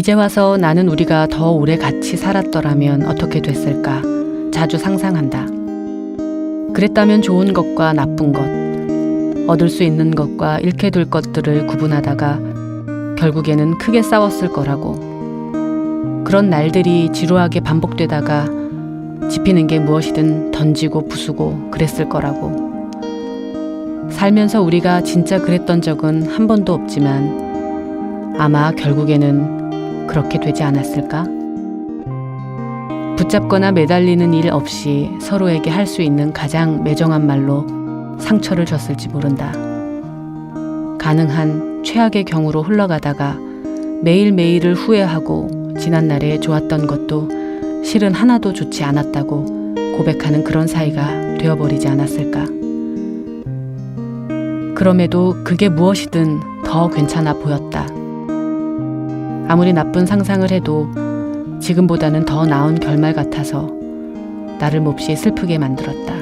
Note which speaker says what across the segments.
Speaker 1: 이제 와서 나는 우리가 더 오래 같이 살았더라면 어떻게 됐을까 자주 상상한다. 그랬다면 좋은 것과 나쁜 것, 얻을 수 있는 것과 잃게 될 것들을 구분하다가 결국에는 크게 싸웠을 거라고. 그런 날들이 지루하게 반복되다가 집히는 게 무엇이든 던지고 부수고 그랬을 거라고. 살면서 우리가 진짜 그랬던 적은 한 번도 없지만 아마 결국에는 그렇게 되지 않았을까? 붙잡거나 매달리는 일 없이 서로에게 할 수 있는 가장 매정한 말로 상처를 줬을지 모른다. 가능한 최악의 경우로 흘러가다가 매일매일을 후회하고 지난날에 좋았던 것도 실은 하나도 좋지 않았다고 고백하는 그런 사이가 되어버리지 않았을까. 그럼에도 그게 무엇이든 더 괜찮아 보였다. 아무리 나쁜 상상을 해도 지금보다는 더 나은 결말 같아서 나를 몹시 슬프게 만들었다.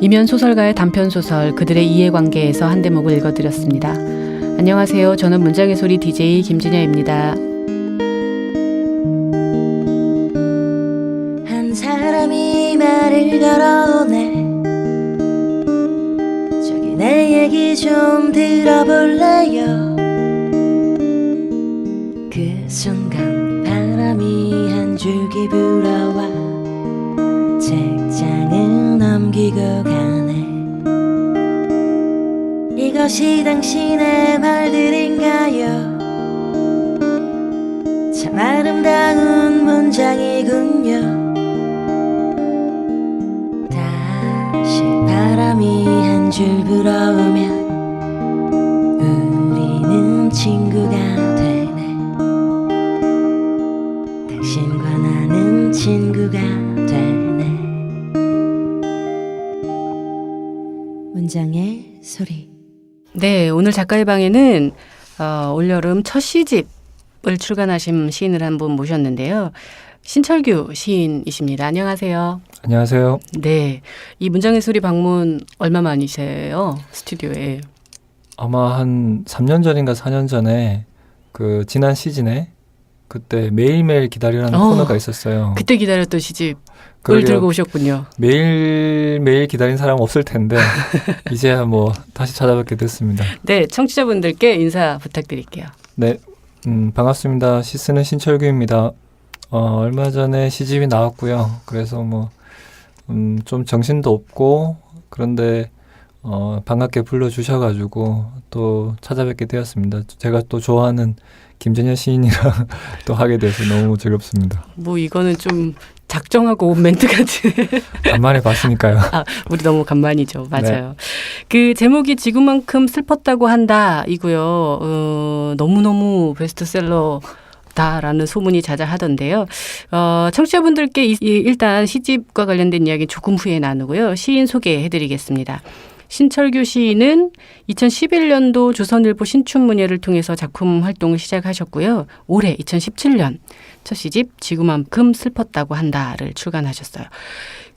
Speaker 1: 이면 소설가의 단편소설 그들의 이해관계에서 한 대목을 읽어드렸습니다. 안녕하세요. 저는 문장의 소리 DJ 김진야입니다.
Speaker 2: 한 사람이 말을 걸어오네. 저기 내 얘기 좀 들어볼래요. 그 순간 바람이 한 줄기 불어와 책장을 넘기고 가네. 이것이 당신의 말들인가요? 참 아름다운 문장이군요. 다시 바람이 한 줄 불어오면 우리는 친구가 되네. 당신과 나는 친구가 되네. 문장의 소리.
Speaker 1: 네, 오늘 작가의 방에는 올여름 첫 시집을 출간하신 시인을 한 분 모셨는데요. 신철규 시인이십니다. 안녕하세요.
Speaker 3: 안녕하세요.
Speaker 1: 네, 이 문장의 소리 방문 얼마 만이세요? 스튜디오에.
Speaker 3: 아마 한 3년 전인가 4년 전에 그 지난 시즌에 그때 매일매일 기다리라는 코너가 있었어요.
Speaker 1: 그때 기다렸던 시집을
Speaker 3: 그러게요.
Speaker 1: 들고 오셨군요.
Speaker 3: 매일매일 기다린 사람 없을 텐데 이제야 뭐 다시 찾아뵙게 됐습니다.
Speaker 1: 네, 청취자분들께 인사 부탁드릴게요.
Speaker 3: 네, 반갑습니다. 시 쓰는 신철규입니다. 얼마 전에 시집이 나왔고요. 그래서 뭐 좀 정신도 없고 그런데 반갑게 불러주셔가지고 또 찾아뵙게 되었습니다. 제가 또 좋아하는 김전야 시인이랑 또 하게 돼서 너무 즐겁습니다.
Speaker 1: 뭐 이거는 좀 작정하고 온 멘트 같은.
Speaker 3: 간만에 봤으니까요.
Speaker 1: 우리 너무 간만이죠. 맞아요.
Speaker 3: 네.
Speaker 1: 그 제목이 지금만큼 슬펐다고 한다 이고요. 너무너무 베스트셀러 다라는 소문이 자자하던데요. 청취자분들께 일단 시집과 관련된 이야기 조금 후에 나누고요. 시인 소개해드리겠습니다. 신철규 시인은 2011년도 조선일보 신춘문예를 통해서 작품 활동을 시작하셨고요. 올해 2017년 첫 시집 지금만큼 슬펐다고 한다를 출간하셨어요.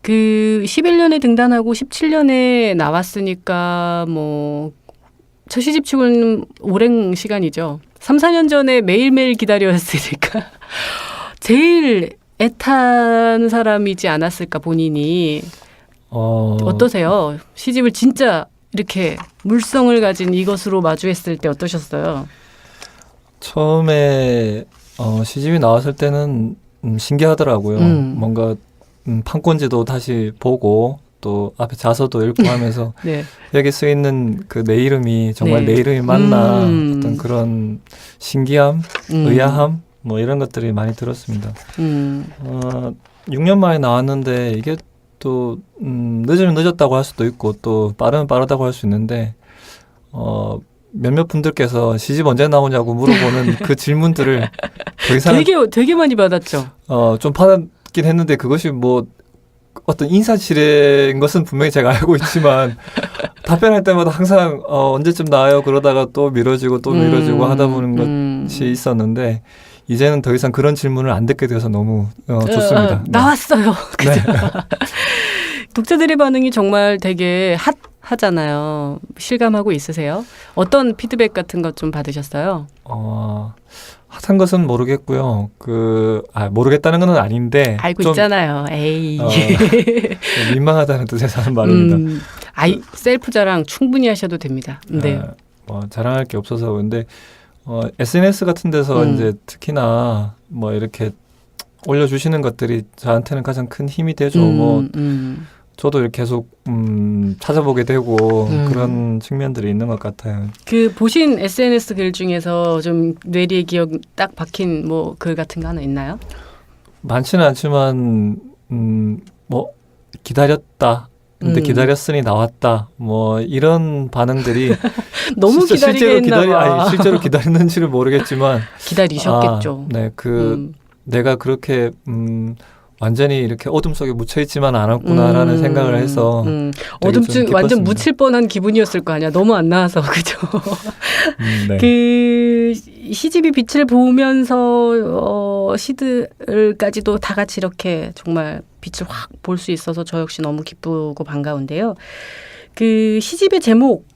Speaker 1: 그 11년에 등단하고 17년에 나왔으니까 뭐 첫 시집 치고는 오랜 시간이죠. 3, 4년 전에 매일매일 기다렸으니까 제일 애탄 사람이지 않았을까 본인이. 어떠세요? 시집을 진짜 이렇게 물성을 가진 이것으로 마주했을 때 어떠셨어요?
Speaker 3: 처음에 시집이 나왔을 때는 신기하더라고요. 뭔가 판권지도 다시 보고 또 앞에 자서도 읽고 하면서
Speaker 1: 네.
Speaker 3: 여기 쓰여 있는 그 내 이름이 정말
Speaker 1: 네.
Speaker 3: 내 이름이 맞나 어떤 그런 신기함, 의아함 뭐 이런 것들이 많이 들었습니다. 6년 만에 나왔는데 이게 또 늦으면 늦었다고 할 수도 있고 또 빠르면 빠르다고 할 수 있는데 몇몇 분들께서 시집 언제 나오냐고 물어보는 그 질문들을 더 이상
Speaker 1: 되게 많이 받았죠.
Speaker 3: 좀 받았긴 했는데 그것이 뭐 어떤 인사치레인 것은 분명히 제가 알고 있지만 답변할 때마다 항상 언제쯤 나와요 그러다가 또 미뤄지고 하다 보는 것이 있었는데 이제는 더 이상 그런 질문을 안 듣게 돼서 너무 좋습니다.
Speaker 1: 나왔어요. 그죠?
Speaker 3: 네.
Speaker 1: 독자들의 반응이 정말 되게 하잖아요. 실감하고 있으세요? 어떤 피드백 같은 것 좀 받으셨어요?
Speaker 3: 핫한 것은 모르겠고요. 모르겠다는 건 아닌데
Speaker 1: 알고
Speaker 3: 좀
Speaker 1: 있잖아요. 에이.
Speaker 3: 민망하다는 뜻에서 하는 말입니다.
Speaker 1: 셀프 자랑 충분히 하셔도 됩니다. 네.
Speaker 3: 자랑할 게 없어서. 근데 SNS 같은 데서 이제 특히나 뭐 이렇게 올려주시는 것들이 저한테는 가장 큰 힘이 되죠. 저도 이렇게 계속 찾아보게 되고 그런 측면들이 있는 것 같아요.
Speaker 1: 그 보신 SNS 글 중에서 좀 뇌리에 기억 딱 박힌 뭐 글 같은 거 하나 있나요?
Speaker 3: 많지는 않지만 뭐 기다렸다. 근데 기다렸으니 나왔다. 뭐 이런 반응들이
Speaker 1: 너무 기다리게 했나 봐.
Speaker 3: 실제로 기다렸는지를 모르겠지만
Speaker 1: 기다리셨겠죠.
Speaker 3: 네, 내가 그렇게 완전히 이렇게 어둠 속에 묻혀 있지만 않았구나라는 생각을 해서
Speaker 1: 어둠 중 완전 묻힐 뻔한 기분이었을 거 아니야. 너무 안 나와서 그죠.
Speaker 3: 네.
Speaker 1: 그 시집이 빛을 보면서 시들까지도 다 같이 이렇게 정말 빛을 확 볼 수 있어서 저 역시 너무 기쁘고 반가운데요. 그 시집의 제목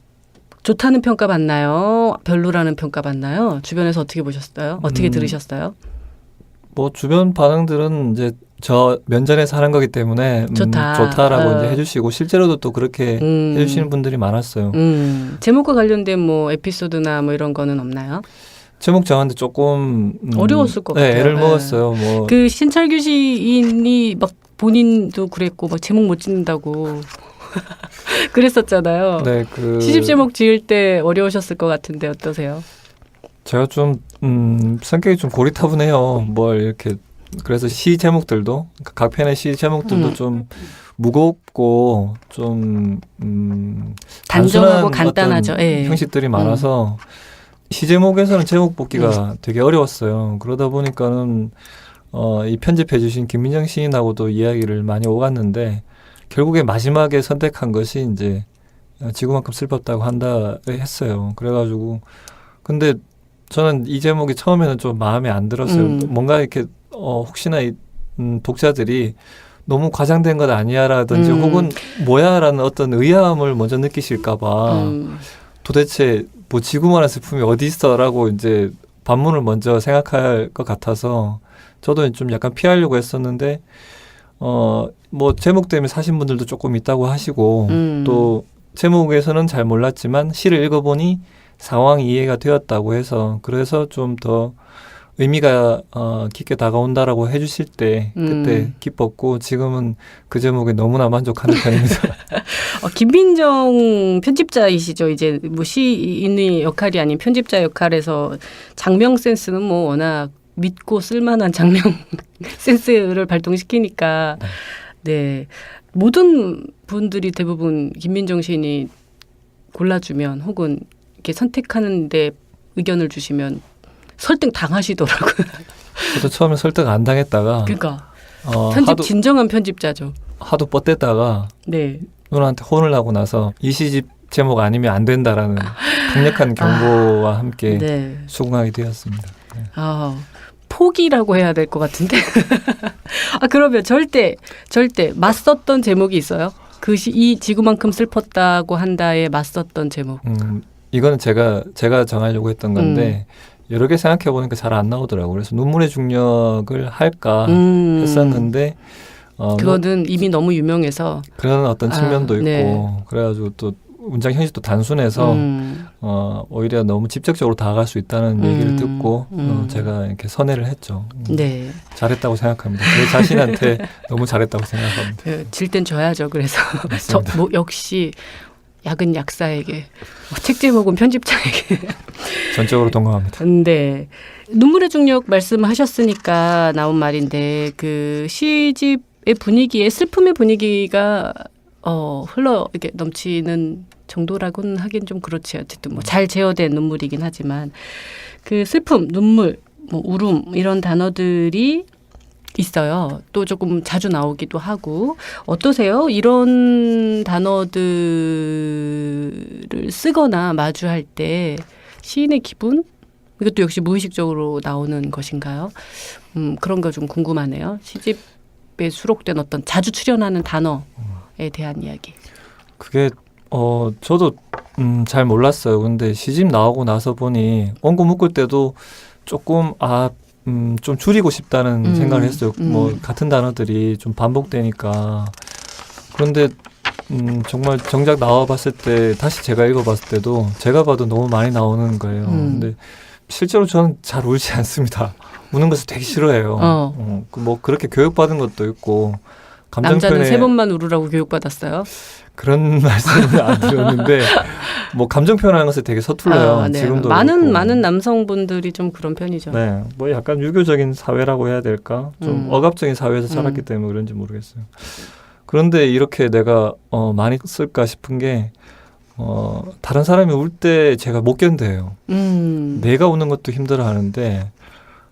Speaker 1: 좋다는 평가 받나요? 별로라는 평가 받나요? 주변에서 어떻게 보셨어요? 어떻게 들으셨어요?
Speaker 3: 뭐 주변 반응들은 이제 저 면전에서 하는 거기 때문에 좋다라고 이제 해주시고 실제로도 또 그렇게 해주시는 분들이 많았어요.
Speaker 1: 제목과 관련된 뭐 에피소드나 뭐 이런 거는 없나요?
Speaker 3: 제목 정하는데 조금
Speaker 1: 어려웠을 것 같아요.
Speaker 3: 애를 먹었어요. 뭐
Speaker 1: 그 신철규 시인이 막 본인도 그랬고 막 제목 못 짓는다고 그랬었잖아요.
Speaker 3: 네,
Speaker 1: 시집 제목 지을 때 어려우셨을 것 같은데 어떠세요?
Speaker 3: 제가 좀 성격이 좀 고리타분해요. 뭘 이렇게 그래서 시 제목들도 각 편의 시 제목들도 좀 무겁고 좀
Speaker 1: 단정하고 간단하죠. 예.
Speaker 3: 형식들이 많아서 시 제목에서는 제목 뽑기가 되게 어려웠어요. 그러다 보니까는 이 편집해 주신 김민정 시인하고도 이야기를 많이 오갔는데 결국에 마지막에 선택한 것이 이제 지구만큼 슬펐다고 한다 했어요. 그래가지고 근데 저는 이 제목이 처음에는 좀 마음에 안 들었어요. 뭔가 이렇게 혹시나 독자들이 너무 과장된 것 아니야라든지 혹은 뭐야라는 어떤 의아함을 먼저 느끼실까봐 도대체 뭐 지구만한 슬픔이 어디 있어라고 이제 반문을 먼저 생각할 것 같아서 저도 좀 약간 피하려고 했었는데 뭐 제목 때문에 사신 분들도 조금 있다고 하시고 또 제목에서는 잘 몰랐지만 시를 읽어보니 상황이 이해가 되었다고 해서 그래서 좀 더 의미가 깊게 다가온다라고 해주실 때 그때 기뻤고 지금은 그 제목에 너무나 만족하는 편입니다.
Speaker 1: 김민정 편집자이시죠. 이제 뭐 시인의 역할이 아닌 편집자 역할에서 장명 센스는 뭐 워낙 믿고 쓸만한 장명 센스를 발동시키니까 네 모든 분들이 대부분 김민정 시인이 골라주면 혹은 이렇게 선택하는데 의견을 주시면 설득 당하시더라고요.
Speaker 3: 저도 처음에 설득 안 당했다가
Speaker 1: 그러니까 편집 진정한 편집자죠.
Speaker 3: 하도 뻗댔다가
Speaker 1: 네.
Speaker 3: 누나한테 혼을 나고 나서 이 시집 제목 아니면 안 된다라는 강력한 경고와 함께
Speaker 1: 네.
Speaker 3: 수긍하게 되었습니다. 네.
Speaker 1: 포기라고 해야 될 것 같은데. 그러면 절대 맞섰던 제목이 있어요? 이 지구만큼 슬펐다고 한다에 맞섰던 제목.
Speaker 3: 이거는 제가 정하려고 했던 건데 여러 개 생각해 보니까 잘 안 나오더라고요. 그래서 눈물의 중력을 할까 했었는데
Speaker 1: 그거는 이미 너무 유명해서
Speaker 3: 그런 어떤 측면도 있고
Speaker 1: 네.
Speaker 3: 그래가지고 또 문장 형식도 단순해서 오히려 너무 직접적으로 다가갈 수 있다는 얘기를 듣고 제가 이렇게 선회를 했죠.
Speaker 1: 네.
Speaker 3: 잘했다고 생각합니다. 제 자신한테 너무 잘했다고 생각합니다.
Speaker 1: 질 땐 져야죠. 그래서 역시 약은 약사에게 책 제목은 편집자에게
Speaker 3: 전적으로 동감합니다.
Speaker 1: 네. 눈물의 중력 말씀하셨으니까 나온 말인데 그 시집의 분위기에 슬픔의 분위기가 흘러 이렇게 넘치는 정도라고는 하긴 좀 그렇지. 어쨌든 뭐 잘 제어된 눈물이긴 하지만 그 슬픔, 눈물, 뭐 울음 이런 단어들이 있어요. 또 조금 자주 나오기도 하고 어떠세요? 이런 단어들을 쓰거나 마주할 때 시인의 기분? 이것도 역시 무의식적으로 나오는 것인가요? 그런 거 좀 궁금하네요. 시집에 수록된 어떤 자주 출연하는 단어에 대한 이야기.
Speaker 3: 그게 저도 잘 몰랐어요. 근데 시집 나오고 나서 보니 원고 묶을 때도 조금 좀 줄이고 싶다는 생각을 했어요. 뭐 같은 단어들이 좀 반복되니까. 그런데 정말 정작 나와봤을 때 다시 제가 읽어봤을 때도 제가 봐도 너무 많이 나오는 거예요. 근데 실제로 저는 잘 울지 않습니다. 우는 것을 되게 싫어해요. 뭐 그렇게 교육받은 것도 있고 감정
Speaker 1: 남자는
Speaker 3: 표현에
Speaker 1: 3번만 울으라고 교육받았어요?
Speaker 3: 그런 말씀은 안 드렸는데 뭐 감정 표현하는 것을 되게 서툴러요.
Speaker 1: 네.
Speaker 3: 지금도
Speaker 1: 많은
Speaker 3: 그렇고.
Speaker 1: 남성분들이 좀 그런 편이죠.
Speaker 3: 네, 뭐 약간 유교적인 사회라고 해야 될까? 좀 억압적인 사회에서 자랐기
Speaker 1: 음.
Speaker 3: 때문에 그런지 모르겠어요. 그런데 이렇게 내가 많이 쓸까 싶은 게 다른 사람이 울 때 제가 못 견뎌요. 내가 우는 것도 힘들어하는데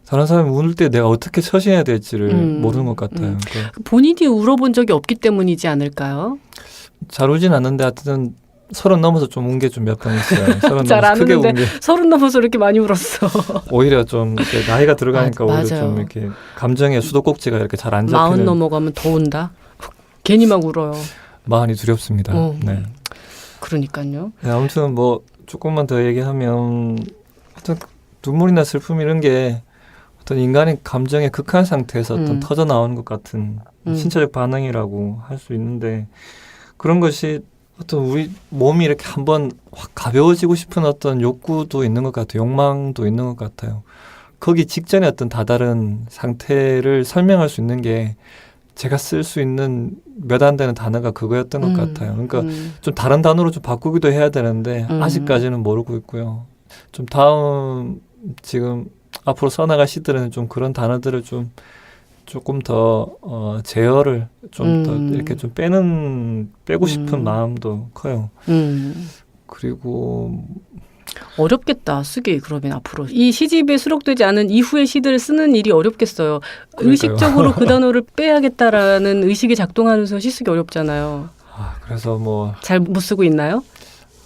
Speaker 3: 다른 사람이 울 때 내가 어떻게 처신해야 될지를 모르는 것 같아요. 그러니까
Speaker 1: 본인이 울어본 적이 없기 때문이지 않을까요?
Speaker 3: 잘 울진 않는데 하여튼 30 넘어서 좀 운 게 좀 몇 번 있어요. 30
Speaker 1: 잘
Speaker 3: 넘어서
Speaker 1: 안
Speaker 3: 크게
Speaker 1: 우는데
Speaker 3: 운 게
Speaker 1: 30 넘어서 이렇게 많이 울었어.
Speaker 3: 오히려 좀 이렇게 나이가 들어가니까 오히려
Speaker 1: 맞아요.
Speaker 3: 좀 이렇게 감정의 수도꼭지가 이렇게 잘 안
Speaker 1: 40
Speaker 3: 잡히는
Speaker 1: 넘어가면 더 운다. 괜히 막 울어요.
Speaker 3: 마음이 두렵습니다. 네.
Speaker 1: 그러니까요.
Speaker 3: 네, 아무튼 뭐 조금만 더 얘기하면 어떤 눈물이나 슬픔 이런 게 어떤 인간의 감정의 극한 상태에서 어떤 터져 나오는 것 같은 신체적 반응이라고 할 수 있는데 그런 것이 어떤 우리 몸이 이렇게 한번 확 가벼워지고 싶은 어떤 욕구도 있는 것 같아요. 욕망도 있는 것 같아요. 거기 직전에 어떤 다다른 상태를 설명할 수 있는 게 제가 쓸 수 있는 몇 안 되는 단어가 그거였던 것 같아요. 그러니까 좀 다른 단어로 좀 바꾸기도 해야 되는데 아직까지는 모르고 있고요. 좀 다음 지금 앞으로 써나갈 시들은 좀 그런 단어들을 좀 조금 더 제어를 좀 더 이렇게 좀 빼고 싶은 마음도 커요. 그리고
Speaker 1: 어렵겠다 쓰기. 그러면 앞으로 이 시집에 수록되지 않은 이후의 시들을 쓰는 일이 어렵겠어요.
Speaker 3: 그러니까요.
Speaker 1: 의식적으로 그 단어를 빼야겠다라는 의식이 작동하면서 시 쓰기 어렵잖아요.
Speaker 3: 그래서 뭐
Speaker 1: 잘 못 쓰고 있나요?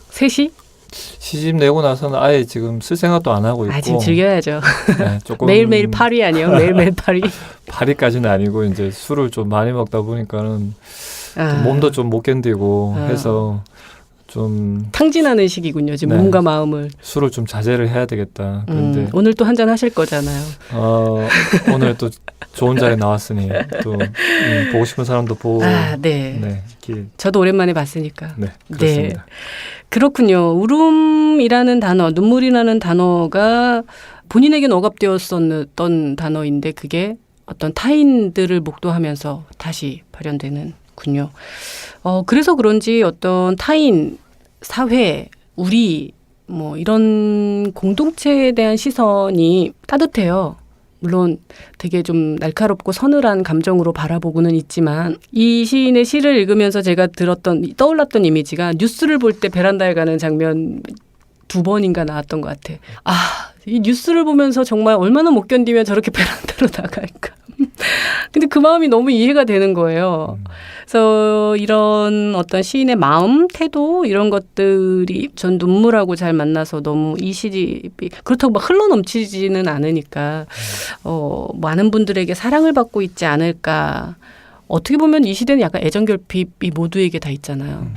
Speaker 1: 셋이?
Speaker 3: 시집 내고 나서는 아예 지금 쓸 생각도 안 하고 있고
Speaker 1: 지금 즐겨야죠.
Speaker 3: 네, 조금
Speaker 1: 매일매일 파리 아니에요? 매일매일 파리.
Speaker 3: 파리까지는 아니고 이제 술을 좀 많이 먹다 보니까는 몸도 좀 못 견디고 해서 좀
Speaker 1: 탕진하는 시기군요. 지금
Speaker 3: 네.
Speaker 1: 몸과 마음을.
Speaker 3: 술을 좀 자제를 해야 되겠다. 그런데
Speaker 1: 오늘 또 한잔 하실 거잖아요.
Speaker 3: 오늘 또 좋은 자리에 나왔으니 또 보고 싶은 사람도 보고
Speaker 1: 네.
Speaker 3: 이렇게
Speaker 1: 저도 오랜만에 봤으니까.
Speaker 3: 네, 그렇습니다.
Speaker 1: 네. 그렇군요. 울음이라는 단어, 눈물이라는 단어가 본인에겐 억압되었었던 단어인데 그게 어떤 타인들을 목도하면서 다시 발현되는군요. 그래서 그런지 어떤 타인, 사회, 우리 뭐 이런 공동체에 대한 시선이 따뜻해요. 물론 되게 좀 날카롭고 서늘한 감정으로 바라보고는 있지만 이 시인의 시를 읽으면서 제가 떠올랐던 이미지가 뉴스를 볼 때 베란다에 가는 장면 2번인가 나왔던 것 같아. 이 뉴스를 보면서 정말 얼마나 못 견디면 저렇게 베란다로 나갈까. 근데 그 마음이 너무 이해가 되는 거예요. 그래서 이런 어떤 시인의 마음, 태도 이런 것들이 전 눈물하고 잘 만나서 너무 이 시집이 그렇다고 막 흘러넘치지는 않으니까 많은 분들에게 사랑을 받고 있지 않을까. 어떻게 보면 이 시대는 약간 애정결핍이 모두에게 다 있잖아요.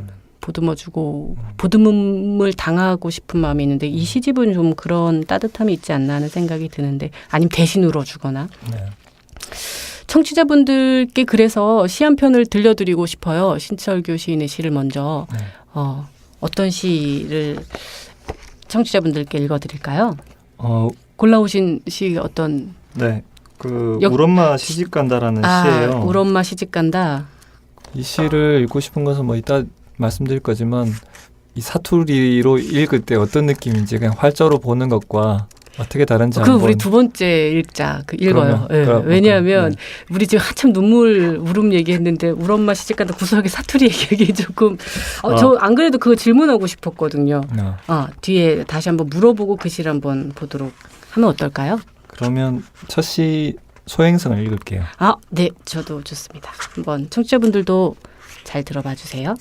Speaker 1: 보듬어주고 보듬음을 당하고 싶은 마음이 있는데 이 시집은 좀 그런 따뜻함이 있지 않나 하는 생각이 드는데 아니면 대신 울어주거나.
Speaker 3: 네.
Speaker 1: 청취자분들께 그래서 시 한 편을 들려드리고 싶어요. 신철규 시인의 시를 먼저.
Speaker 3: 네.
Speaker 1: 어떤 시를 청취자분들께 읽어드릴까요? 골라오신 시 어떤?
Speaker 3: 네, 우리 엄마 시집 간다라는 시예요.
Speaker 1: 우리 엄마 시집 간다.
Speaker 3: 이 시를 읽고 싶은 것은 뭐 이따 말씀드릴 거지만 이 사투리로 읽을 때 어떤 느낌인지 그냥 활자로 보는 것과 어떻게 다른지 한번.
Speaker 1: 우리 두 번째 읽어요. 네. 왜냐하면 우리 지금 한참 울음 얘기했는데 우리 엄마 시집 간다 구수하게 사투리 얘기하기 조금 저 안 그래도 그거 질문하고 싶었거든요. 뒤에 다시 한번 물어보고 그 시를 한번 보도록 하면 어떨까요?
Speaker 3: 그러면 첫 시 소행성을 읽을게요.
Speaker 1: 네. 저도 좋습니다. 한번 청취자분들도 잘 들어봐 주세요.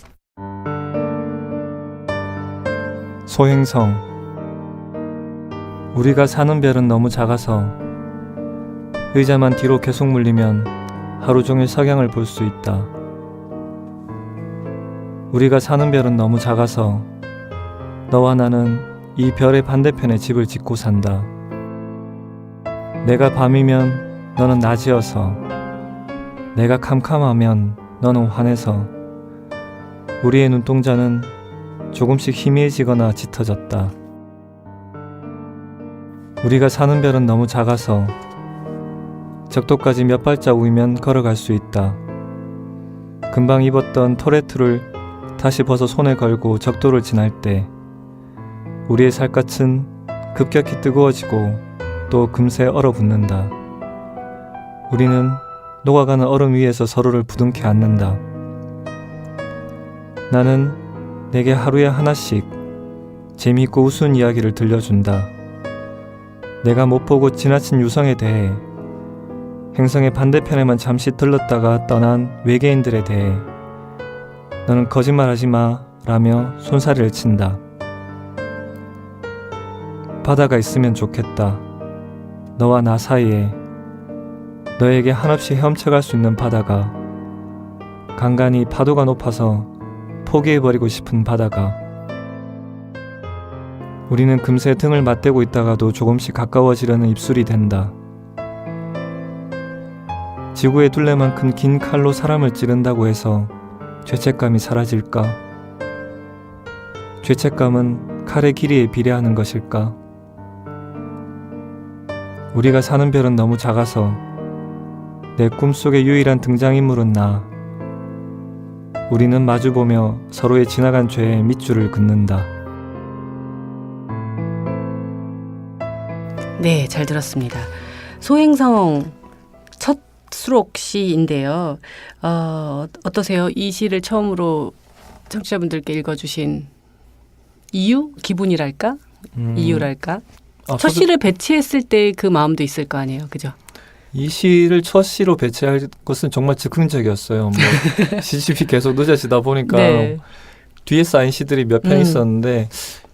Speaker 3: 소행성. 우리가 사는 별은 너무 작아서 의자만 뒤로 계속 물리면 하루 종일 석양을 볼 수 있다. 우리가 사는 별은 너무 작아서 너와 나는 이 별의 반대편에 집을 짓고 산다. 내가 밤이면 너는 낮이어서, 내가 캄캄하면 너는 환해서 우리의 눈동자는 조금씩 희미해지거나 짙어졌다. 우리가 사는 별은 너무 작아서 적도까지 몇 발자국이면 걸어갈 수 있다. 금방 입었던 토레트를 다시 벗어 손에 걸고 적도를 지날 때 우리의 살갗은 급격히 뜨거워지고 또 금세 얼어붙는다. 우리는 녹아가는 얼음 위에서 서로를 부둥켜 안는다. 나는 내게 하루에 하나씩 재미있고 우스운 이야기를 들려준다. 내가 못 보고 지나친 유성에 대해, 행성의 반대편에만 잠시 들렀다가 떠난 외계인들에 대해 너는 거짓말하지 마 라며 손사래를 친다. 바다가 있으면 좋겠다. 너와 나 사이에, 너에게 한없이 헤엄쳐갈 수 있는 바다가, 간간히 파도가 높아서 포기해버리고 싶은 바다가. 우리는 금세 등을 맞대고 있다가도 조금씩 가까워지려는 입술이 된다. 지구의 둘레만큼 긴 칼로 사람을 찌른다고 해서 죄책감이 사라질까? 죄책감은 칼의 길이에 비례하는 것일까? 우리가 사는 별은 너무 작아서 내 꿈속의 유일한 등장인물은 나. 우리는 마주보며 서로의 지나간 죄에 밑줄을 긋는다.
Speaker 1: 네, 잘 들었습니다. 소행성 첫 수록 시인데요. 어떠세요? 이 시를 처음으로 청취자분들께 읽어주신 이유? 기분이랄까? 이유랄까? 첫 시를 배치했을 때 그 마음도 있을 거 아니에요. 그죠?
Speaker 3: 이 시를 첫 시로 배치할 것은 정말 즉흥적이었어요. 뭐 시집이 계속 늦어지다 보니까
Speaker 1: 네.
Speaker 3: 뒤에 쌓인 시들이 몇 편 있었는데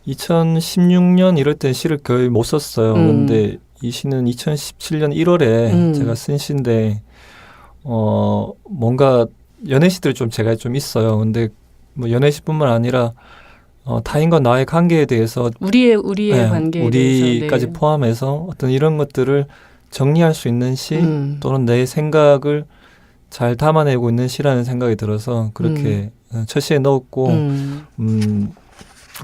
Speaker 3: 2016년 이럴 땐 시를 거의 못 썼어요. 근데 이 시는 2017년 1월에 제가 쓴 시인데 뭔가 연애시들이 좀 제가 좀 있어요. 근데 뭐 연애시뿐만 아니라 타인과 나의 관계에 대해서
Speaker 1: 우리의
Speaker 3: 네,
Speaker 1: 관계에
Speaker 3: 우리까지
Speaker 1: 대해서 네.
Speaker 3: 포함해서 어떤 이런 것들을 정리할 수 있는 시 또는 내 생각을 잘 담아내고 있는 시라는 생각이 들어서 그렇게 첫 시에 넣었고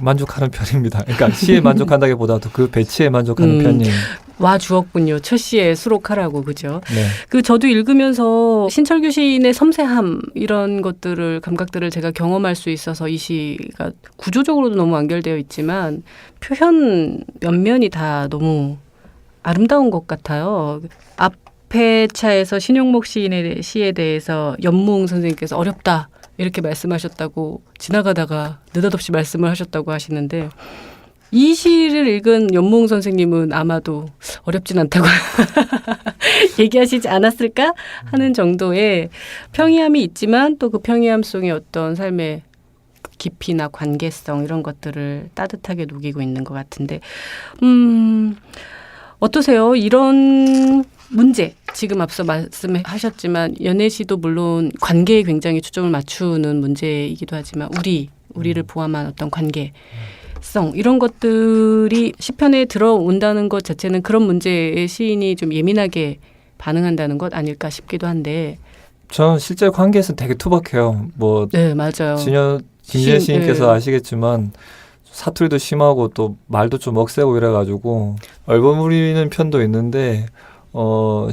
Speaker 3: 만족하는 편입니다. 그러니까 시에 만족한다기보다도 그 배치에 만족하는 편이에요.
Speaker 1: 와 주었군요. 첫 시에 수록하라고 그죠?
Speaker 3: 네.
Speaker 1: 그 저도 읽으면서 신철규 시인의 섬세함 이런 것들을 감각들을 제가 경험할 수 있어서 이 시가 구조적으로도 너무 완결되어 있지만 표현 면면이 다 너무 아름다운 것 같아요. 앞에 차에서 신용목 시인의 시에 대해서 연무웅 선생님께서 어렵다 이렇게 말씀하셨다고 지나가다가 느닷없이 말씀을 하셨다고 하시는데 이 시를 읽은 연무웅 선생님은 아마도 어렵진 않다고 얘기하시지 않았을까 하는 정도의 평이함이 있지만 또 그 평이함 속에 어떤 삶의 깊이나 관계성 이런 것들을 따뜻하게 녹이고 있는 것 같은데 어떠세요? 이런 문제 지금 앞서 말씀하셨지만 연애시도 물론 관계에 굉장히 초점을 맞추는 문제이기도 하지만 우리를 포함한 어떤 관계성 이런 것들이 시편에 들어온다는 것 자체는 그런 문제에 시인이 좀 예민하게 반응한다는 것 아닐까 싶기도 한데
Speaker 3: 저는 실제 관계에서 되게 투박해요. 뭐
Speaker 1: 네 맞아요.
Speaker 3: 김진현 시인께서 아시겠지만 사투리도 심하고 또 말도 좀 억세고 이래가지고 얼버무리는 편도 있는데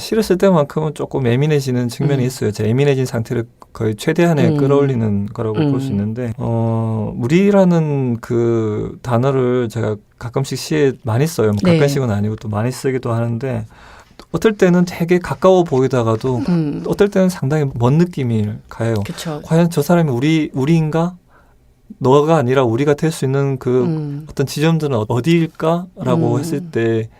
Speaker 3: 시를 쓸 때만큼은 조금 예민해지는 측면이 있어요. 제 예민해진 상태를 거의 최대한에 끌어올리는 거라고 볼 수 있는데 우리라는 그 단어를 제가 가끔씩 시에 많이 써요. 뭐 가끔씩은 아니고 또 많이 쓰기도 하는데 어떨 때는 되게 가까워 보이다가도 어떨 때는 상당히 먼 느낌이 가요.
Speaker 1: 그쵸.
Speaker 3: 과연 저 사람이 우리인가? 너가 아니라 우리가 될 수 있는 그 어떤 지점들은 어디일까라고 했을 때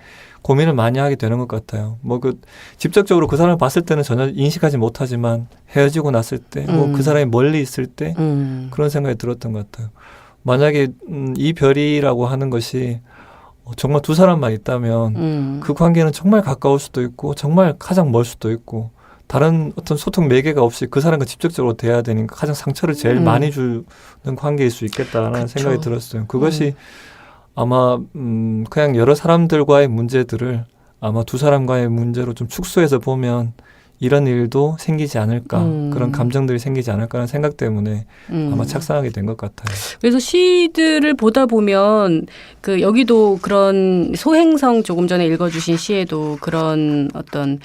Speaker 3: 고민을 많이 하게 되는 것 같아요. 뭐 그 직접적으로 그 사람을 봤을 때는 전혀 인식하지 못하지만 헤어지고 났을 때, 뭐 그 사람이 멀리 있을 때 그런 생각이 들었던 것 같아요. 만약에 이 별이라고 하는 것이 정말 두 사람만 있다면 그 관계는 정말 가까울 수도 있고 정말 가장 멀 수도 있고 다른 어떤 소통 매개가 없이 그 사람과 직접적으로 대해야 되니까 가장 상처를 제일 많이 주는 관계일 수 있겠다라는
Speaker 1: 그쵸.
Speaker 3: 생각이 들었어요. 그것이 아마 그냥 여러 사람들과의 문제들을 아마 두 사람과의 문제로 좀 축소해서 보면 이런 일도 생기지 않을까, 그런 감정들이 생기지 않을까라는 생각 때문에 아마 착상하게 된 것 같아요.
Speaker 1: 그래서 시들을 보다 보면 그 여기도 그런 소행성 조금 전에 읽어주신 시에도 그런 어떤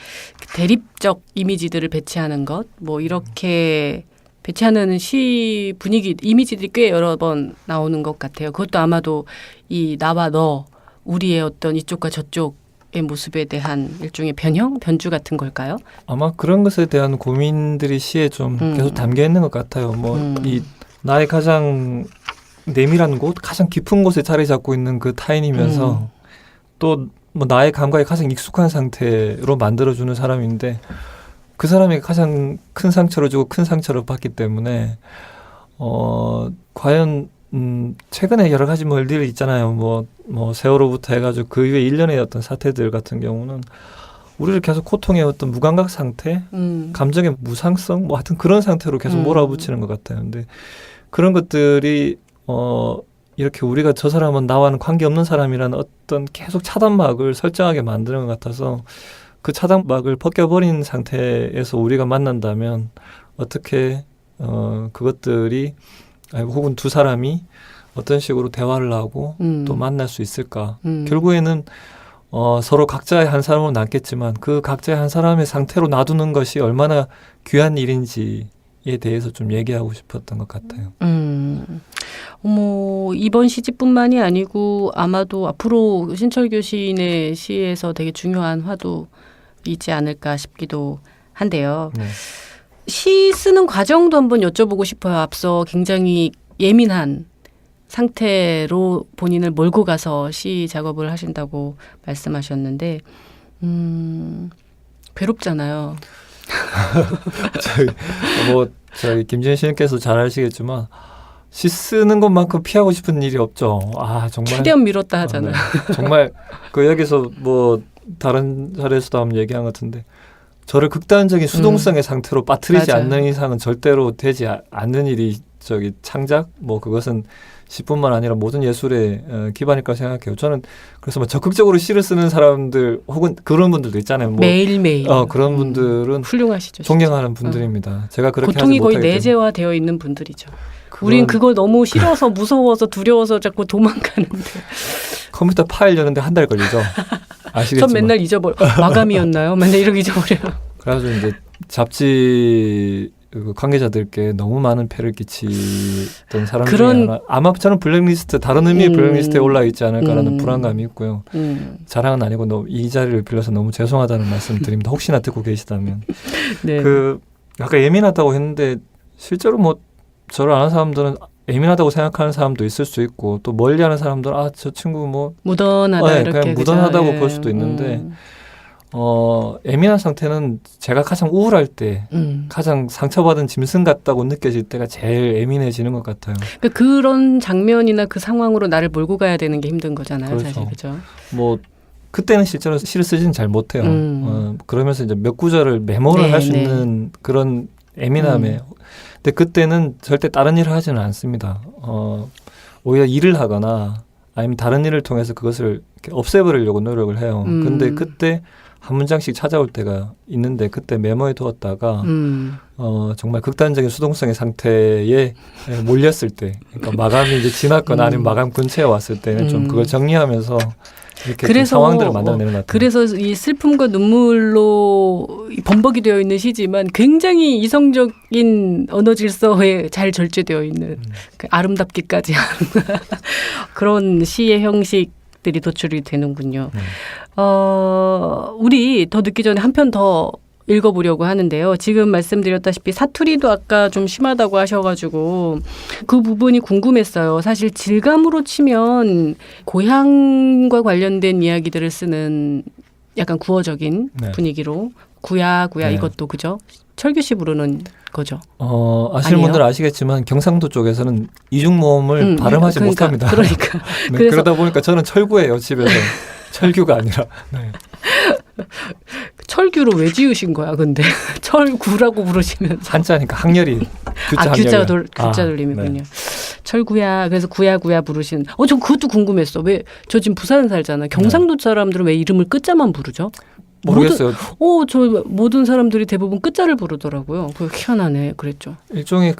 Speaker 1: 대립적 이미지들을 배치하는 것, 뭐 이렇게 배치하는 시 분위기, 이미지들이 꽤 여러 번 나오는 것 같아요. 그것도 아마도 이 나와 너, 우리의 어떤 이쪽과 저쪽의 모습에 대한 일종의 변주 같은 걸까요?
Speaker 3: 아마 그런 것에 대한 고민들이 시에 좀 계속 담겨 있는 것 같아요. 뭐 이 나의 가장 내밀한 곳, 가장 깊은 곳에 자리 잡고 있는 그 타인이면서 또 뭐 나의 감각에 가장 익숙한 상태로 만들어주는 사람인데 그 사람이 가장 큰 상처를 주고 큰 상처를 받기 때문에 과연 최근에 여러 가지 뭐 일들이 있잖아요. 뭐 세월호부터 해가지고 그 이후에 일련의 어떤 사태들 같은 경우는 우리를 계속 고통의 어떤 무감각 상태, 감정의 무상성, 뭐 하여튼 그런 상태로 계속 몰아붙이는 것 같아요. 근데 그런 것들이 이렇게 우리가 저 사람은 나와는 관계없는 사람이라는 어떤 계속 차단막을 설정하게 만드는 것 같아서 그 차단막을 벗겨버린 상태에서 우리가 만난다면 어떻게 그것들이 혹은 두 사람이 어떤 식으로 대화를 하고 또 만날 수 있을까. 결국에는 서로 각자의 한 사람으로 남겠지만 그 각자의 한 사람의 상태로 놔두는 것이 얼마나 귀한 일인지에 대해서 좀 얘기하고 싶었던 것 같아요.
Speaker 1: 이번 시집뿐만이 아니고 아마도 앞으로 신철교 시인의 시에서 되게 중요한 화두이지 않을까 싶기도 한데요.
Speaker 3: 네.
Speaker 1: 시 쓰는 과정도 한번 여쭤보고 싶어요. 앞서 굉장히 예민한 상태로 본인을 몰고 가서 시 작업을 하신다고 말씀하셨는데 괴롭잖아요.
Speaker 3: 저희 김지은 시인께서 잘 아시겠지만 시 쓰는 것만큼 피하고 싶은 일이 없죠. 정말
Speaker 1: 최대한 미뤘다 하잖아요.
Speaker 3: 네. 정말 그 여기서 뭐 다른 자리에서도 한번 얘기한 것 같은데 저를 극단적인 수동성의 상태로 빠뜨리지
Speaker 1: 맞아요.
Speaker 3: 않는 이상은 절대로 되지 않는 일이 창작 뭐 그것은 시뿐만 아니라 모든 예술의 기반일 거라 생각해요. 저는 그래서 뭐 적극적으로 시를 쓰는 사람들 혹은 그런 분들도 있잖아요. 뭐
Speaker 1: 매일매일
Speaker 3: 그런 분들은
Speaker 1: 훌륭하시죠.
Speaker 3: 존경하는 분들입니다. 제가 그렇게
Speaker 1: 고통이
Speaker 3: 하지
Speaker 1: 거의
Speaker 3: 못하기 때문에.
Speaker 1: 내재화되어 있는 분들이죠. 우린 그걸 너무 싫어서 무서워서 두려워서 자꾸 도망가는데.
Speaker 3: 컴퓨터 파일 여는데 한 달 걸리죠. 아시겠지만.
Speaker 1: 전 맨날 잊어버려. 마감이었나요? 맨날 이렇게 잊어버려요.
Speaker 3: 그래가지고 이제 잡지 관계자들께 너무 많은 폐를 끼치던 사람 중에 하나. 아마 저는 블랙리스트, 다른 의미의 블랙리스트에 올라 있지 않을까라는 불안감이 있고요. 자랑은 아니고 이 자리를 빌려서 너무 죄송하다는 말씀 드립니다. 혹시나 듣고 계시다면.
Speaker 1: 네.
Speaker 3: 아까 예민하다고 했는데 실제로 뭐 저를 아는 사람들은 예민하다고 생각하는 사람도 있을 수 있고 또 멀리하는 사람들은 저 친구 뭐
Speaker 1: 무던하다 이렇게
Speaker 3: 그냥 무던하다고
Speaker 1: 그죠?
Speaker 3: 볼 수도 있는데 예민한 상태는 제가 가장 우울할 때 가장 상처받은 짐승 같다고 느껴질 때가 제일 예민해지는 것 같아요.
Speaker 1: 그러니까 그런 장면이나 그 상황으로 나를 몰고 가야 되는 게 힘든 거잖아요.
Speaker 3: 그렇죠.
Speaker 1: 사실 그죠?
Speaker 3: 뭐 그때는 실제로 시를 쓰지는 잘 못해요. 그러면서 이제 몇 구절을 메모를 할 수 있는 그런 예민함에 근데 그때는 절대 다른 일을 하지는 않습니다. 오히려 일을 하거나 아니면 다른 일을 통해서 그것을 이렇게 없애버리려고 노력을 해요. 근데 그때 한 문장씩 찾아올 때가 있는데 그때 메모해 두었다가 정말 극단적인 수동성의 상태에 몰렸을 때 그러니까 마감이 이제 지났거나 아니면 마감 근처에 왔을 때는 좀 그걸 정리하면서 이렇게
Speaker 1: 그래서,
Speaker 3: 상황들을 만들어내는 것 같아요.
Speaker 1: 그래서 이 슬픔과 눈물로 번복이 되어 있는 시지만 굉장히 이성적인 언어 질서에 잘 절제되어 있는 그 아름답기까지 하는 그런 시의 형식들이 도출이 되는군요. 우리 더 늦기 전에 한 편 더 읽어보려고 하는데요. 지금 말씀드렸다시피 사투리도 아까 좀 심하다고 하셔가지고 그 부분이 궁금했어요. 사실 질감으로 치면 고향과 관련된 이야기들을 쓰는 약간 구어적인 분위기로 구야
Speaker 3: 네.
Speaker 1: 이것도 그죠? 철규 씨 부르는 거죠.
Speaker 3: 아시는
Speaker 1: 아니에요?
Speaker 3: 분들은 아시겠지만 경상도 쪽에서는 이중모음을 발음하지 못합니다.
Speaker 1: 그러니까.
Speaker 3: 네,
Speaker 1: 그래서
Speaker 3: 그러다 보니까 저는 철구예요. 집에서. 철규가 아니라. 네.
Speaker 1: 철규로 왜 지으신 거야? 근데 철구라고 부르시면서
Speaker 3: 한자니까 학렬이 규자
Speaker 1: 규자 돌림이군요.
Speaker 3: 네.
Speaker 1: 철구야. 그래서 구야 부르시는. 전 그것도 궁금했어. 왜 저 지금 부산 살잖아. 경상도 사람들은 왜 이름을 끝자만 부르죠?
Speaker 3: 모르겠어요.
Speaker 1: 저 모든 사람들이 대부분 끝자를 부르더라고요. 그게 희한하네. 그랬죠.
Speaker 3: 일종의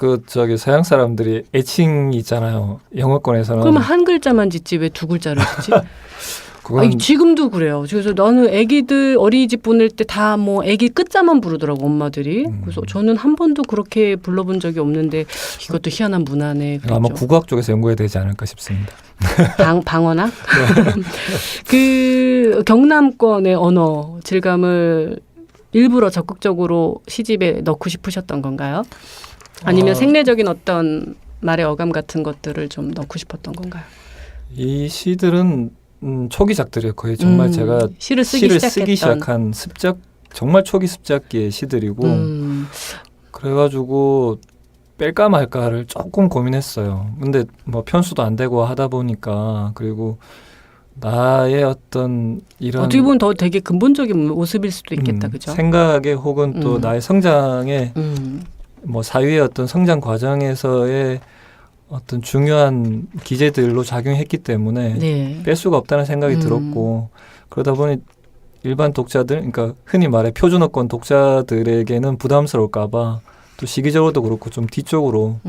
Speaker 3: 서양 사람들이 애칭이 있잖아요. 영어권에서는.
Speaker 1: 그러면 한 글자만 짓지 왜 두 글자를 짓지?
Speaker 3: 그건
Speaker 1: 아니, 지금도 그래요. 그래서 나는 애기들 어린이집 보낼 때 다 뭐 애기 끝자만 부르더라고 엄마들이. 그래서 저는 한 번도 그렇게 불러본 적이 없는데 이것도 희한한 문화네. 그랬죠.
Speaker 3: 아마 국어학 쪽에서 연구해야 되지 않을까 싶습니다.
Speaker 1: 방언학? 그 경남권의 언어 질감을 일부러 적극적으로 시집에 넣고 싶으셨던 건가요? 아니면 생내적인 어떤 말의 어감 같은 것들을 좀 넣고 싶었던 건가요?
Speaker 3: 이 시들은 초기작들이에요. 거의 정말 제가
Speaker 1: 시를
Speaker 3: 쓰기 시작한 정말 초기 습작기의 시들이고 그래가지고 뺄까 말까를 조금 고민했어요. 근데 뭐 편수도 안 되고 하다 보니까 그리고 나의 어떤 이런
Speaker 1: 어떻게 보면 더 되게 근본적인 모습일 수도 있겠다. 그죠?
Speaker 3: 생각에 혹은 또 나의 성장에 뭐 사유의 어떤 성장 과정에서의 어떤 중요한 기제들로 작용했기 때문에
Speaker 1: 네.
Speaker 3: 뺄 수가 없다는 생각이 들었고 그러다 보니 일반 독자들, 그러니까 흔히 말해 표준어권 독자들에게는 부담스러울까 봐 또 시기적으로도 그렇고 좀 뒤쪽으로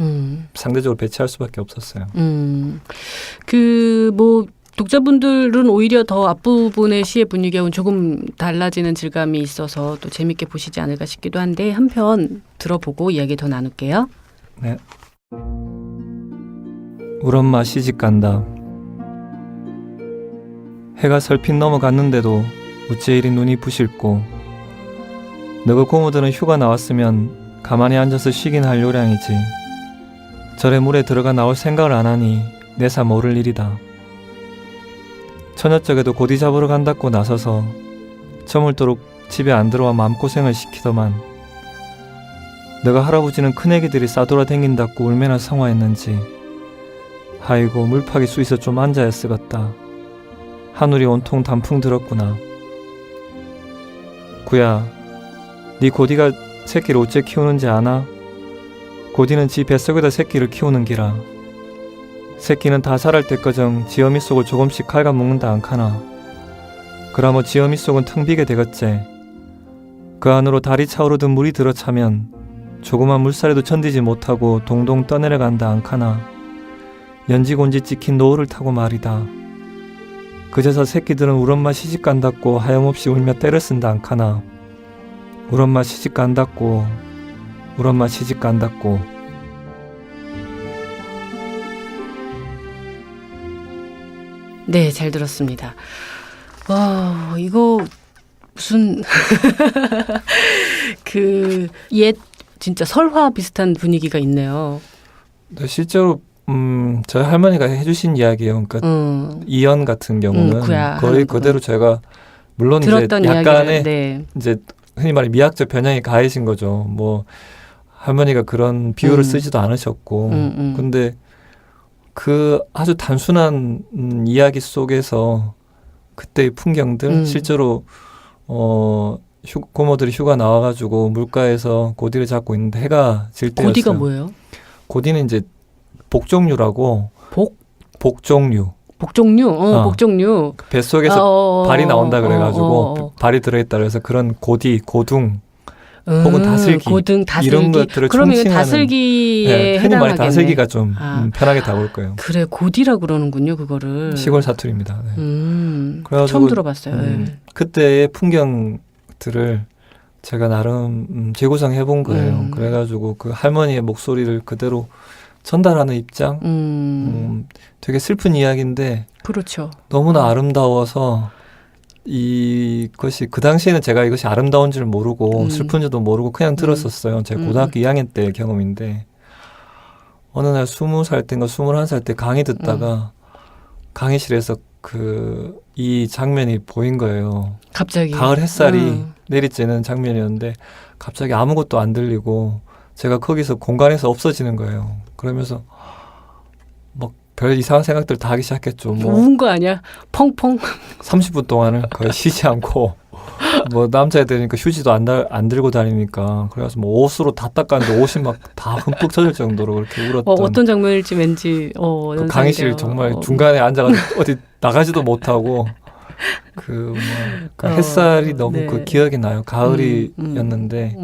Speaker 3: 상대적으로 배치할 수밖에 없었어요.
Speaker 1: 뭐 독자분들은 오히려 더 앞부분의 시의 분위기하고는 조금 달라지는 질감이 있어서 또 재밌게 보시지 않을까 싶기도 한데 한 편 들어보고 이야기 더 나눌게요.
Speaker 3: 네. 우리 엄마 시집 간다. 해가 설핏 넘어갔는데도 어째 이리 눈이 부실고 너그 고모들은 휴가 나왔으면 가만히 앉아서 쉬긴 할 요량이지. 절에 물에 들어가 나올 생각을 안 하니 내사 모를 일이다. 처녀쪽에도 고디 잡으러 간다고 나서서 저물도록 집에 안 들어와 마음고생을 시키더만 너가 할아버지는 큰애기들이 싸돌아 댕긴다고 얼마나 성화했는지. 아이고 물파기 수있어 좀 앉아야 쓰겄다. 하늘이 온통 단풍 들었구나. 구야, 네 고디가 새끼를 어째 키우는지 아나? 고디는 지 뱃속에다 새끼를 키우는 기라. 새끼는 다 자랄 때까정 지어미 속을 조금씩 갉아먹는다 않카나. 그라모 지어미 속은 텅 비게 되겠제. 그 안으로 달이 차오르듯 물이 들어차면 조그만 물살에도 견디지 못하고 동동 떠내려간다 않카나. 연지곤지 찍힌 노을을 타고 말이다. 그제서 새끼들은 우리 엄마 시집 간다고 하염없이 울며 때를 쓴다 않카나. 우리 엄마 시집 간다고, 우리 엄마 시집 간다고.
Speaker 1: 네, 잘 들었습니다. 와, 이거 무슨 그 옛 진짜 설화 비슷한 분위기가 있네요.
Speaker 3: 네, 실제로 저희 할머니가 해주신 이야기예요. 그러니까 이연 같은 경우는 거의 그대로 제가 물론 이제 약간의
Speaker 1: 네.
Speaker 3: 이제 흔히 말해 미학적 변형이 가해진 거죠. 뭐 할머니가 그런 비유를 쓰지도 않으셨고, 근데 그 아주 단순한 이야기 속에서 그때의 풍경들 실제로 고모들이 휴가 나와가지고 물가에서 고디를 잡고 있는데 해가 질 때였어요.
Speaker 1: 고디가 뭐예요?
Speaker 3: 고디는 이제 복종류라고. 복종류.
Speaker 1: 복종류? 복종류.
Speaker 3: 뱃속에서 발이 나온다 그래가지고 발이 들어있다 그래서 그런 고디, 고둥 혹은 다슬기,
Speaker 1: 고등, 다슬기.
Speaker 3: 이런 것들을
Speaker 1: 그러면 이건
Speaker 3: 총칭하는
Speaker 1: 다슬기에
Speaker 3: 흔히 말해
Speaker 1: 해당하겠네.
Speaker 3: 다슬기가 좀 편하게 다가올 거예요.
Speaker 1: 그래, 고디라고 그러는군요, 그거를.
Speaker 3: 시골 사투리입니다. 네. 그래가지고
Speaker 1: 처음 들어봤어요. 네.
Speaker 3: 그때의 풍경들을 제가 나름 재구성해 본 거예요. 그래가지고 그 할머니의 목소리를 그대로 전달하는 입장. 되게 슬픈 이야기인데
Speaker 1: 그렇죠.
Speaker 3: 너무나 아름다워서 이것이 그 당시에는 제가 이것이 아름다운 줄 모르고 슬픈지도 모르고 그냥 들었었어요. 제가 고등학교 2학년 때 경험인데 어느 날 20살 때인가 21살 때 강의 듣다가 강의실에서 이 장면이 보인 거예요.
Speaker 1: 갑자기
Speaker 3: 가을 햇살이 내리쬐는 장면이었는데 갑자기 아무것도 안 들리고 제가 거기서 공간에서 없어지는 거예요. 그러면서 막 별 이상한 생각들 다 하기 시작했죠. 뭐
Speaker 1: 운 거 아니야? 펑펑.
Speaker 3: 30분 동안은 거의 쉬지 않고 뭐 남자애들이니까 휴지도 안 들고 다니니까 그래서 뭐 옷으로 다 닦았는데 옷이 막 다 흠뻑 젖을 정도로 그렇게 울었던.
Speaker 1: 어떤 장면일지 왠지
Speaker 3: 그 강의실 정말 중간에 앉아가지고 어디 나가지도 못하고 그 햇살이 너무
Speaker 1: 네.
Speaker 3: 그 기억이 나요. 가을이었는데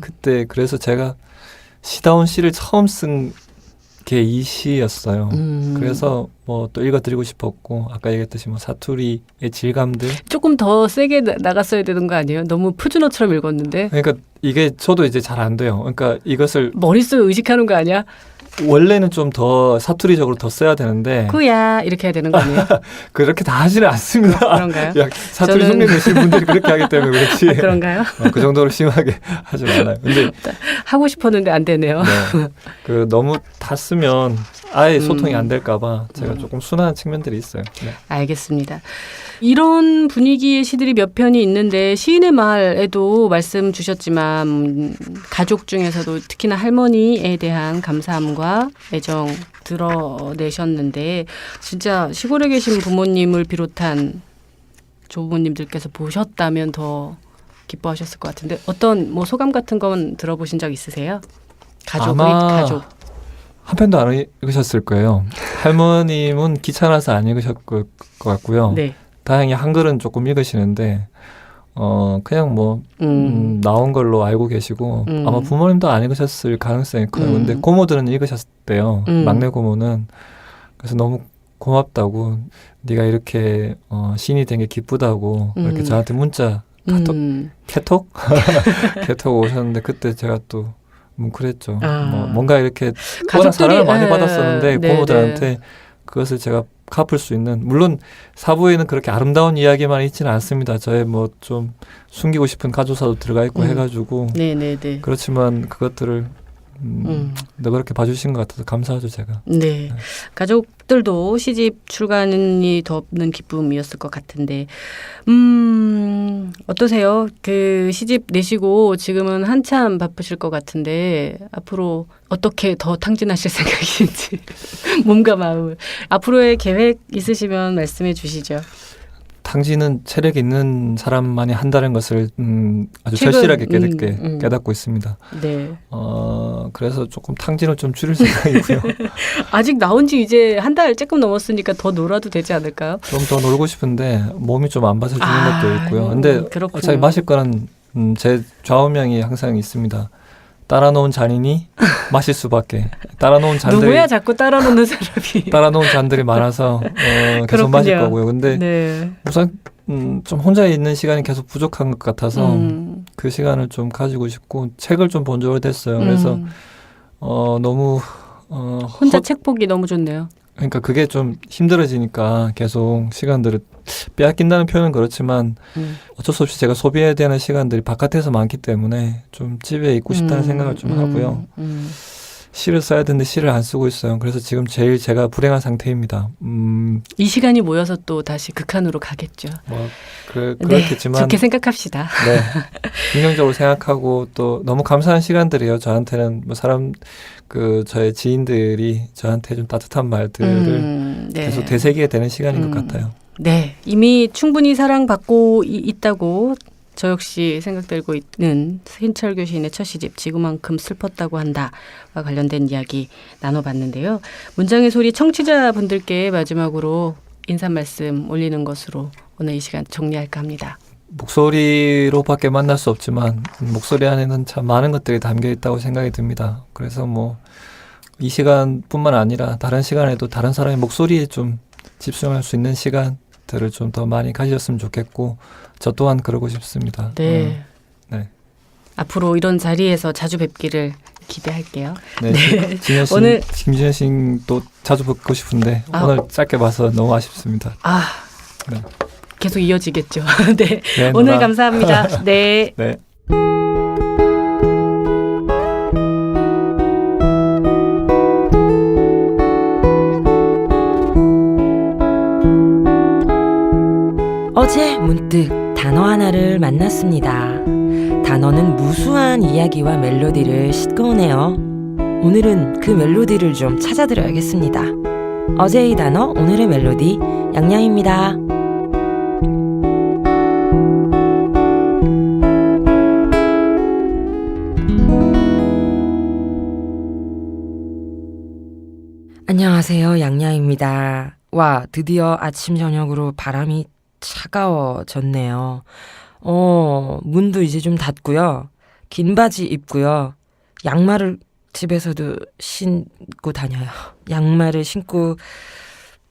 Speaker 3: 그때 그래서 제가 시다운 시를 처음 쓴 게 이 시였어요. 그래서 뭐 또 읽어드리고 싶었고 아까 얘기했듯이 뭐 사투리의 질감들.
Speaker 1: 조금 더 세게 나갔어야 되는 거 아니에요? 너무 푸주노처럼 읽었는데.
Speaker 3: 그러니까 이게 저도 이제 잘 안 돼요. 그러니까 이것을
Speaker 1: 머릿속에 의식하는 거 아니야?
Speaker 3: 원래는 좀 더 사투리적으로 더 써야 되는데
Speaker 1: 꾸야 이렇게 해야 되는 거 아니에요?
Speaker 3: 그렇게 다 하지는 않습니다.
Speaker 1: 그런가요?
Speaker 3: 야, 사투리
Speaker 1: 저는-
Speaker 3: 흉내 내시는 분들이 그렇게 하기 때문에 그렇지.
Speaker 1: 그런가요?
Speaker 3: 그 정도로 심하게 하진 않아요. 근데
Speaker 1: 하고 싶었는데 안 되네요.
Speaker 3: 네, 그 너무 다 쓰면 아예 소통이 안 될까봐 제가 조금 순화한 측면들이 있어요. 네.
Speaker 1: 알겠습니다. 이런 분위기의 시들이 몇 편이 있는데 시인의 말에도 말씀 주셨지만 가족 중에서도 특히나 할머니에 대한 감사함과 애정 드러내셨는데 진짜 시골에 계신 부모님을 비롯한 조부모님들께서 보셨다면 더 기뻐하셨을 것 같은데 어떤 뭐 소감 같은 건 들어보신 적 있으세요? 가족.
Speaker 3: 한 편도 안 읽으셨을 거예요. 할머님은 귀찮아서 안 읽으셨을 것 같고요.
Speaker 1: 네.
Speaker 3: 다행히 한글은 조금 읽으시는데 그냥 뭐 나온 걸로 알고 계시고 아마 부모님도 안 읽으셨을 가능성이 커요. 근데 고모들은 읽으셨대요. 막내 고모는. 그래서 너무 고맙다고 네가 이렇게 시인이 된 게 기쁘다고 이렇게 저한테 문자 카톡 카톡 오셨는데 그때 제가 또 뭉클했죠. 뭐 뭔가 이렇게 워낙 사랑을 많이 받았었는데 고모들한테 그것을 제가 갚을 수 있는 물론 사부에는 그렇게 아름다운 이야기만 있지는 않습니다. 저의 뭐 좀 숨기고 싶은 가족사도 들어가 있고 해가지고
Speaker 1: 네네네.
Speaker 3: 그렇지만 그것들을 너그럽게 봐주신 것 같아서 감사하죠 제가.
Speaker 1: 네. 가족들도 시집 출간이 덮는 기쁨이었을 것 같은데 어떠세요? 그 시집 내시고 지금은 한참 바쁘실 것 같은데 앞으로 어떻게 더 탕진하실 생각인지 몸과 마음을 앞으로의 계획 있으시면 말씀해 주시죠.
Speaker 3: 탕진은 체력이 있는 사람만이 한다는 것을 아주 절실하게 깨닫고 있습니다.
Speaker 1: 네.
Speaker 3: 그래서 조금 탕진을 좀 줄일 생각이고요.
Speaker 1: 아직 나온 지 이제 한 달 조금 넘었으니까 더 놀아도 되지 않을까요?
Speaker 3: 좀 더 놀고 싶은데 몸이 좀 안 받쳐주는 것도 있고요. 근데
Speaker 1: 그렇군요.
Speaker 3: 어차피 마실 거는 제 좌우명이 항상 있습니다. 따라놓은 잔이니 마실 수밖에. 따라놓은 잔들이
Speaker 1: 누구야 자꾸 따라놓는 사람이.
Speaker 3: 따라놓은 잔들이 많아서 계속 마실 거고요. 근데
Speaker 1: 네.
Speaker 3: 우선 좀 혼자 있는 시간이 계속 부족한 것 같아서 그 시간을 좀 가지고 싶고 책을 좀 본 지 오래됐어요. 그래서 너무
Speaker 1: 혼자 책 보기 너무 좋네요.
Speaker 3: 그러니까 그게 좀 힘들어지니까 계속 시간들을 빼앗긴다는 표현은 그렇지만 어쩔 수 없이 제가 소비해야 되는 시간들이 바깥에서 많기 때문에 좀 집에 있고 싶다는 생각을 좀 하고요. 시를 써야 되는데 시를 안 쓰고 있어요. 그래서 지금 제일 제가 불행한 상태입니다.
Speaker 1: 이 시간이 모여서 또 다시 극한으로 가겠죠.
Speaker 3: 뭐 그렇겠지만
Speaker 1: 네, 좋게 생각합시다.
Speaker 3: 네, 긍정적으로 생각하고 또 너무 감사한 시간들이에요. 저한테는 뭐 저의 지인들이 저한테 좀 따뜻한 말들을
Speaker 1: 네.
Speaker 3: 계속 되새기게 되는 시간인 것 같아요.
Speaker 1: 네, 이미 충분히 사랑받고 있다고 저 역시 생각들고 있는 신철규 시인의 첫 시집 지구만큼 슬펐다고 한다와 관련된 이야기 나눠봤는데요. 문장의 소리 청취자분들께 마지막으로 인사 말씀 올리는 것으로 오늘 이 시간 정리할까 합니다.
Speaker 3: 목소리로밖에 만날 수 없지만 목소리 안에는 참 많은 것들이 담겨 있다고 생각이 듭니다. 그래서 뭐 이 시간뿐만 아니라 다른 시간에도 다른 사람의 목소리에 좀 집중할 수 있는 시간들을 좀 더 많이 가지셨으면 좋겠고 저 또한 그러고 싶습니다.
Speaker 1: 네.
Speaker 3: 네.
Speaker 1: 앞으로 이런 자리에서 자주 뵙기를 기대할게요.
Speaker 3: 네.
Speaker 1: 오늘
Speaker 3: 김진현 씨도 자주 뵙고 싶은데 오늘 짧게 봐서 너무 아쉽습니다. 네.
Speaker 1: 계속 이어지겠죠. 네.
Speaker 3: 네,
Speaker 1: 오늘
Speaker 3: 누나.
Speaker 1: 감사합니다. 네.
Speaker 3: 네.
Speaker 2: 어제 문득 단어 하나를 만났습니다. 단어는 무수한 이야기와 멜로디를 싣고 오네요. 오늘은 그 멜로디를 좀 찾아드려야겠습니다. 어제의 단어, 오늘의 멜로디, 양양입니다. 안녕하세요, 양양입니다. 와, 드디어 아침 저녁으로 바람이 차가워졌네요. 문도 이제 좀 닫고요. 긴 바지 입고요. 양말을 집에서도 신고 다녀요. 양말을 신고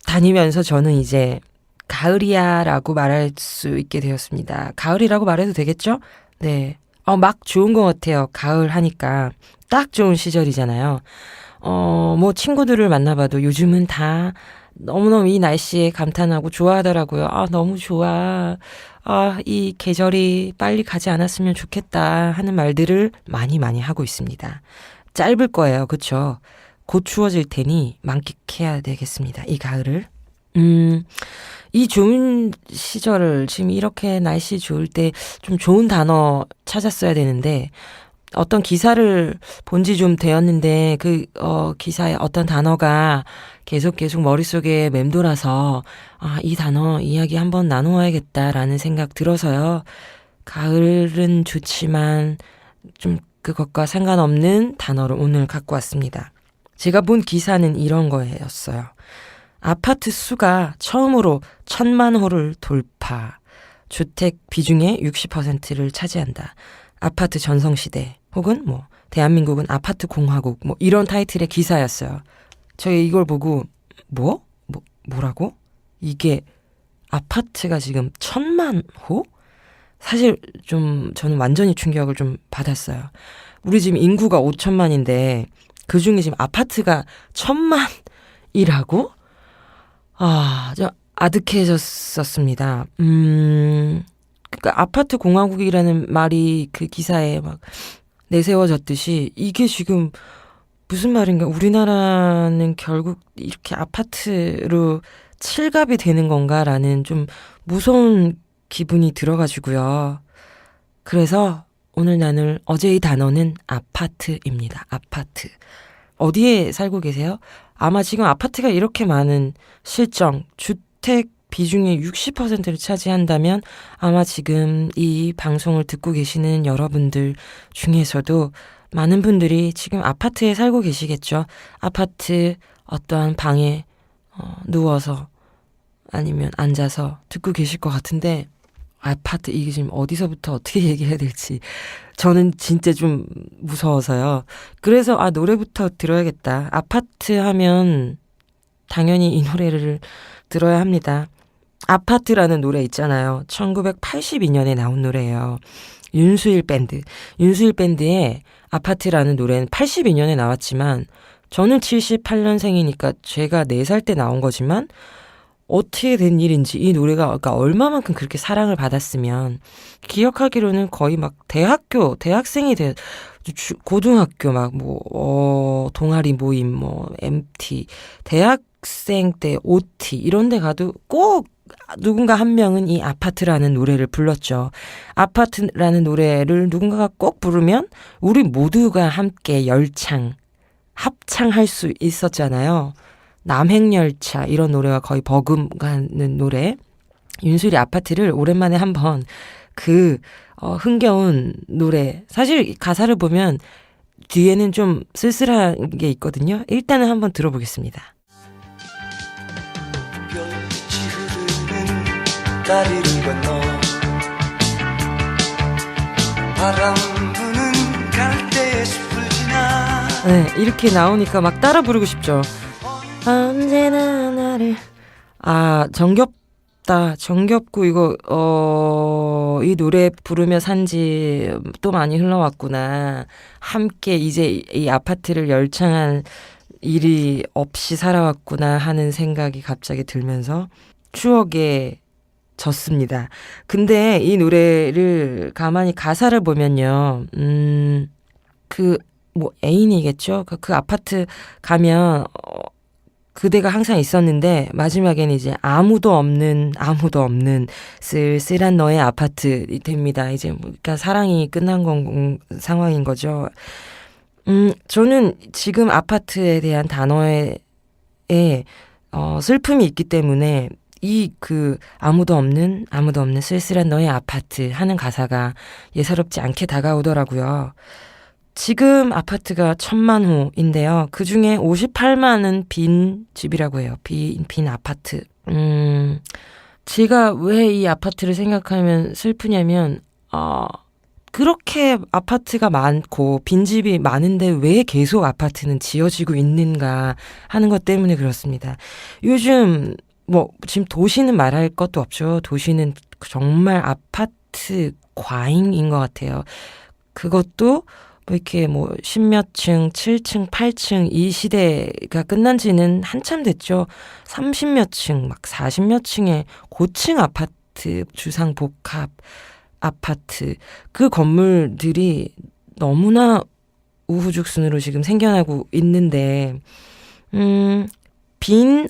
Speaker 2: 다니면서 저는 이제 가을이야 라고 말할 수 있게 되었습니다. 가을이라고 말해도 되겠죠? 네. 막 좋은 것 같아요. 가을 하니까. 딱 좋은 시절이잖아요. 뭐 친구들을 만나봐도 요즘은 다 너무너무 이 날씨에 감탄하고 좋아하더라고요. 너무 좋아. 이 계절이 빨리 가지 않았으면 좋겠다 하는 말들을 많이 하고 있습니다. 짧을 거예요. 그쵸? 곧 추워질 테니 만끽해야 되겠습니다. 이 가을을. 이 좋은 시절을 지금 이렇게 날씨 좋을 때 좀 좋은 단어 찾았어야 되는데 어떤 기사를 본 지 좀 되었는데 그 기사에 어떤 단어가 계속 머릿속에 맴돌아서 이 단어 이야기 한번 나누어야겠다라는 생각 들어서요. 가을은 좋지만 좀 그것과 상관없는 단어를 오늘 갖고 왔습니다. 제가 본 기사는 이런 거였어요. 아파트 수가 처음으로 1000만 호를 돌파. 주택 비중의 60%를 차지한다. 아파트 전성시대 혹은 뭐 대한민국은 아파트 공화국 뭐 이런 타이틀의 기사였어요. 저희 이걸 보고 뭐라고? 이게 아파트가 지금 1000만 호? 사실 좀 저는 완전히 충격을 좀 받았어요. 우리 지금 인구가 5천만인데 그중에 지금 아파트가 1000만이라고? 좀 아득해졌었습니다. 그러니까 아파트 공화국이라는 말이 그 기사에 막 내세워졌듯이 이게 지금 무슨 말인가? 우리나라는 결국 이렇게 아파트로 칠갑이 되는 건가라는 좀 무서운 기분이 들어가지고요. 그래서 오늘 나눌 어제의 단어는 아파트입니다. 아파트. 어디에 살고 계세요? 아마 지금 아파트가 이렇게 많은 실정, 주택 비중의 60%를 차지한다면 아마 지금 이 방송을 듣고 계시는 여러분들 중에서도 많은 분들이 지금 아파트에 살고 계시겠죠. 아파트 어떠한 방에 누워서 아니면 앉아서 듣고 계실 것 같은데 아파트 이게 지금 어디서부터 어떻게 얘기해야 될지 저는 진짜 좀 무서워서요. 그래서 노래부터 들어야겠다. 아파트 하면 당연히 이 노래를 들어야 합니다. 아파트라는 노래 있잖아요. 1982년에 나온 노래예요. 윤수일 밴드의 아파트라는 노래는 82년에 나왔지만 저는 78년생이니까 제가 4살 때 나온 거지만 어떻게 된 일인지 이 노래가 그러니까 얼마만큼 그렇게 사랑을 받았으면 기억하기로는 거의 막 대학생이 고등학교 막 동아리 모임 MT 대학생 때 OT 이런 데 가도 꼭 누군가 한 명은 이 아파트라는 노래를 불렀죠. 아파트라는 노래를 누군가가 꼭 부르면 우리 모두가 함께 합창할 수 있었잖아요. 남행열차 이런 노래가 거의 버금가는 노래. 윤수일의 아파트를 오랜만에 한번 흥겨운 노래. 사실 가사를 보면 뒤에는 좀 쓸쓸한 게 있거든요. 일단은 한번 들어보겠습니다.
Speaker 4: 별빛이 흐르는 다리를 건너 바람 부는 갈대의 숲을 지나
Speaker 2: 네, 이렇게 나오니까 막 따라 부르고 싶죠. 언제나 나를 정겹고 이거 이 노래 부르며 산지 또 많이 흘러왔구나. 함께 이제 이 아파트를 열창한 일이 없이 살아왔구나 하는 생각이 갑자기 들면서 추억에 졌습니다. 근데 이 노래를 가만히 가사를 보면요. 애인이겠죠? 그 아파트 가면 그대가 항상 있었는데 마지막에는 이제 아무도 없는 쓸쓸한 너의 아파트 됩니다. 이제 그러니까 사랑이 끝난 상황인 거죠. 저는 지금 아파트에 대한 단어에 슬픔이 있기 때문에 아무도 없는 쓸쓸한 너의 아파트 하는 가사가 예사롭지 않게 다가오더라고요. 지금 아파트가 1000만 호인데요. 그 중에 58만은 빈 집이라고 해요. 빈 아파트. 제가 왜 이 아파트를 생각하면 슬프냐면, 그렇게 아파트가 많고 빈집이 많은데 왜 계속 아파트는 지어지고 있는가 하는 것 때문에 그렇습니다. 요즘 지금 도시는 말할 것도 없죠. 도시는 정말 아파트 과잉인 것 같아요. 그것도 이렇게 10몇 층, 7층, 8층 이 시대가 끝난 지는 한참 됐죠. 30몇 층, 40몇 층의 고층 아파트, 주상복합 아파트, 그 건물들이 너무나 우후죽순으로 지금 생겨나고 있는데, 빈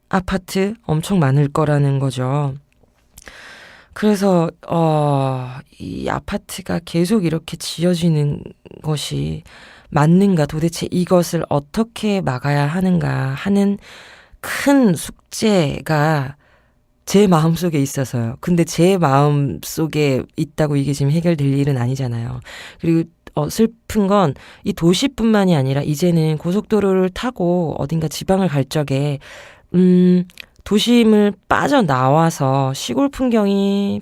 Speaker 2: 아파트 엄청 많을 거라는 거죠. 그래서 이 아파트가 계속 이렇게 지어지는 것이 맞는가, 도대체 이것을 어떻게 막아야 하는가 하는 큰 숙제가 제 마음속에 있어서요. 근데 제 마음속에 있다고 이게 지금 해결될 일은 아니잖아요. 그리고 슬픈 건 이 도시뿐만이 아니라 이제는 고속도로를 타고 어딘가 지방을 갈 적에 도심을 빠져나와서 시골 풍경이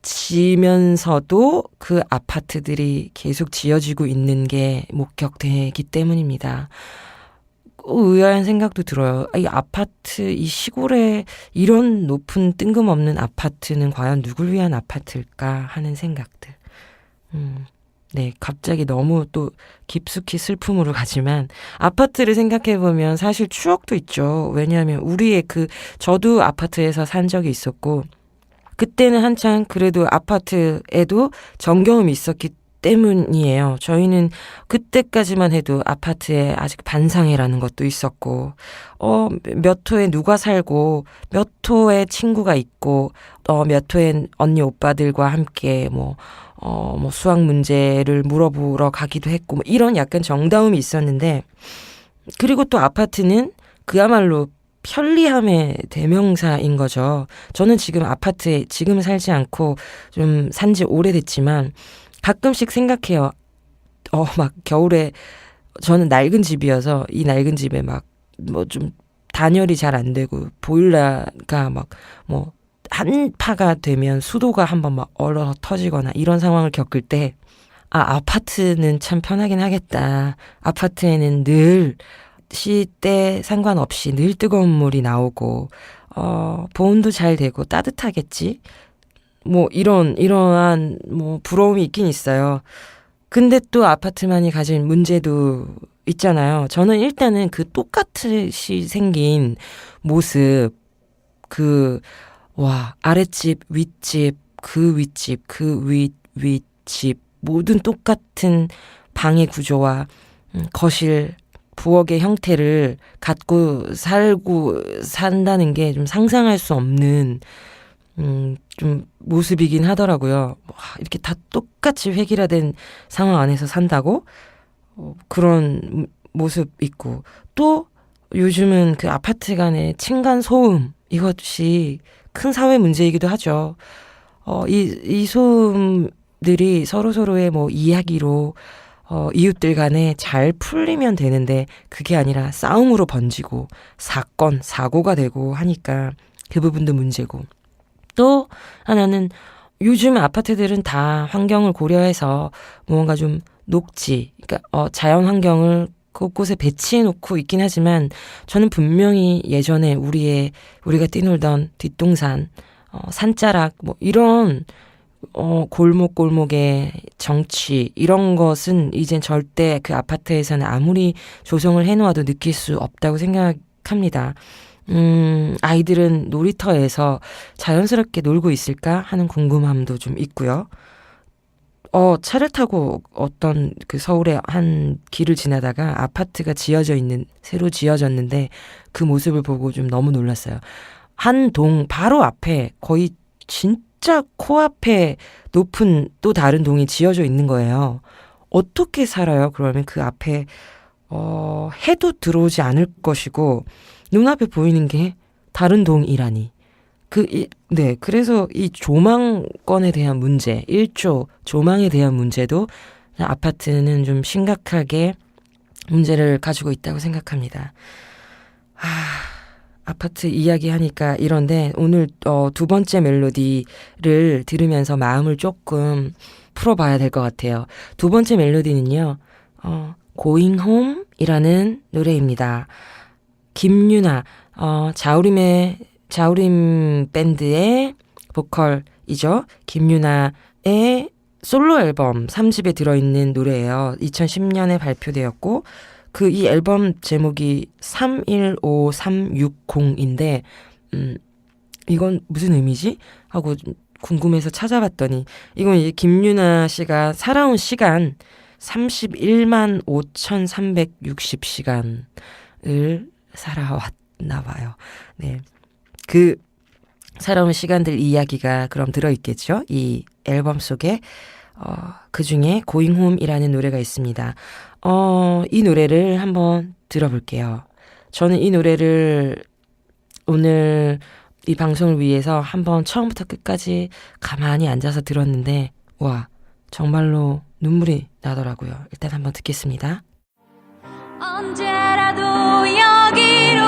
Speaker 2: 펼쳐지면서도 그 아파트들이 계속 지어지고 있는 게 목격되기 때문입니다. 의아한 생각도 들어요. 이 아파트, 이 시골에 이런 높은 뜬금없는 아파트는 과연 누굴 위한 아파트일까 하는 생각들. 네, 갑자기 너무 또 깊숙이 슬픔으로 가지만 아파트를 생각해보면 사실 추억도 있죠. 왜냐하면 저도 아파트에서 산 적이 있었고, 그때는 한창 그래도 아파트에도 전경험이 있었기 때문이에요. 저희는 그때까지만 해도 아파트에 아직 반상회라는 것도 있었고, 몇 호에 누가 살고, 몇 호에 친구가 있고, 몇 호엔 언니 오빠들과 함께 수학 문제를 물어보러 가기도 했고, 이런 약간 정다움이 있었는데, 그리고 또 아파트는 그야말로 편리함의 대명사인 거죠. 저는 지금 아파트에 지금 살지 않고 좀 산지 오래됐지만, 가끔씩 생각해요. 겨울에 저는 낡은 집이어서 이 낡은 집에 좀 단열이 잘 안 되고 보일러가 한파가 되면 수도가 한번 얼어 터지거나 이런 상황을 겪을 때 아파트는 참 편하긴 하겠다. 아파트에는 늘 시때 상관없이 늘 뜨거운 물이 나오고 보온도 잘 되고 따뜻하겠지. 이러한 부러움이 있긴 있어요. 근데 또 아파트만이 가진 문제도 있잖아요. 저는 일단은 그 똑같이 생긴 모습, 아랫집, 윗집, 그 윗집, 그 윗집, 모든 똑같은 방의 구조와 거실, 부엌의 형태를 갖고 살고 산다는 게 좀 상상할 수 없는 좀 모습이긴 하더라고요. 이렇게 다 똑같이 획일화된 상황 안에서 산다고? 그런 모습 있고, 또 요즘은 그 아파트 간의 층간 소음, 이것이 큰 사회 문제이기도 하죠. 이 소음들이 서로서로의 이야기로 이웃들 간에 잘 풀리면 되는데 그게 아니라 싸움으로 번지고 사고가 되고 하니까 그 부분도 문제고, 또 하나는 요즘 아파트들은 다 환경을 고려해서 무언가 좀 녹지, 그러니까 자연 환경을 곳곳에 배치해 놓고 있긴 하지만, 저는 분명히 예전에 우리가 뛰놀던 뒷동산, 산자락 이런 골목골목의 정취, 이런 것은 이젠 절대 그 아파트에서는 아무리 조성을 해놓아도 느낄 수 없다고 생각합니다. 아이들은 놀이터에서 자연스럽게 놀고 있을까 하는 궁금함도 좀 있고요. 차를 타고 어떤 그 서울의 한 길을 지나다가 아파트가 새로 지어졌는데 그 모습을 보고 좀 너무 놀랐어요. 한 동 바로 앞에 거의 진짜 코앞에 높은 또 다른 동이 지어져 있는 거예요. 어떻게 살아요? 그러면 그 앞에 해도 들어오지 않을 것이고 눈앞에 보이는 게 다른 동이라니. 그래서 이 조망권에 대한 문제, 1조 조망에 대한 문제도 아파트는 좀 심각하게 문제를 가지고 있다고 생각합니다. 아파트 이야기하니까 이런데 오늘 두 번째 멜로디를 들으면서 마음을 조금 풀어봐야 될 것 같아요. 두 번째 멜로디는요. Going Home 이라는 노래입니다. 김유나 자우림 밴드의 보컬이죠. 김유나의 솔로 앨범 3집에 들어있는 노래예요. 2010년에 발표되었고 이 앨범 제목이 315360인데 이건 무슨 의미지? 하고 궁금해서 찾아봤더니 이건 이제 김유나 씨가 살아온 시간 31만 5,360시간을 살아왔나 봐요. 네. 그 살아온 시간들 이야기가 그럼 들어있겠죠? 이 앨범 속에 그 중에 Going Home이라는 노래가 있습니다. 이 노래를 한번 들어볼게요. 저는 이 노래를 오늘 이 방송을 위해서 한번 처음부터 끝까지 가만히 앉아서 들었는데 와 정말로 눈물이 나더라고요. 일단 한번 듣겠습니다.
Speaker 5: 언제라도 여기로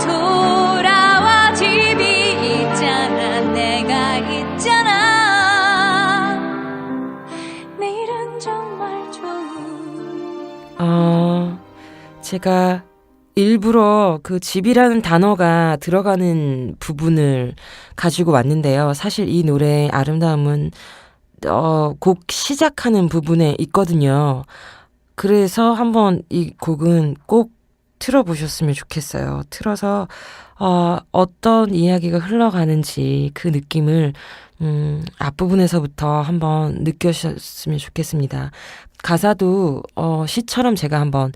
Speaker 5: 돌아와 집이 있잖아 내가 있잖아 내일은 정말 좋은
Speaker 2: 제가 일부러 그 집이라는 단어가 들어가는 부분을 가지고 왔는데요. 사실 이 노래의 아름다움은 곡 시작하는 부분에 있거든요. 그래서 한번 이 곡은 꼭 틀어보셨으면 좋겠어요. 틀어서 어떤 이야기가 흘러가는지 그 느낌을 앞부분에서부터 한번 느껴셨으면 좋겠습니다. 가사도 시처럼 제가 한번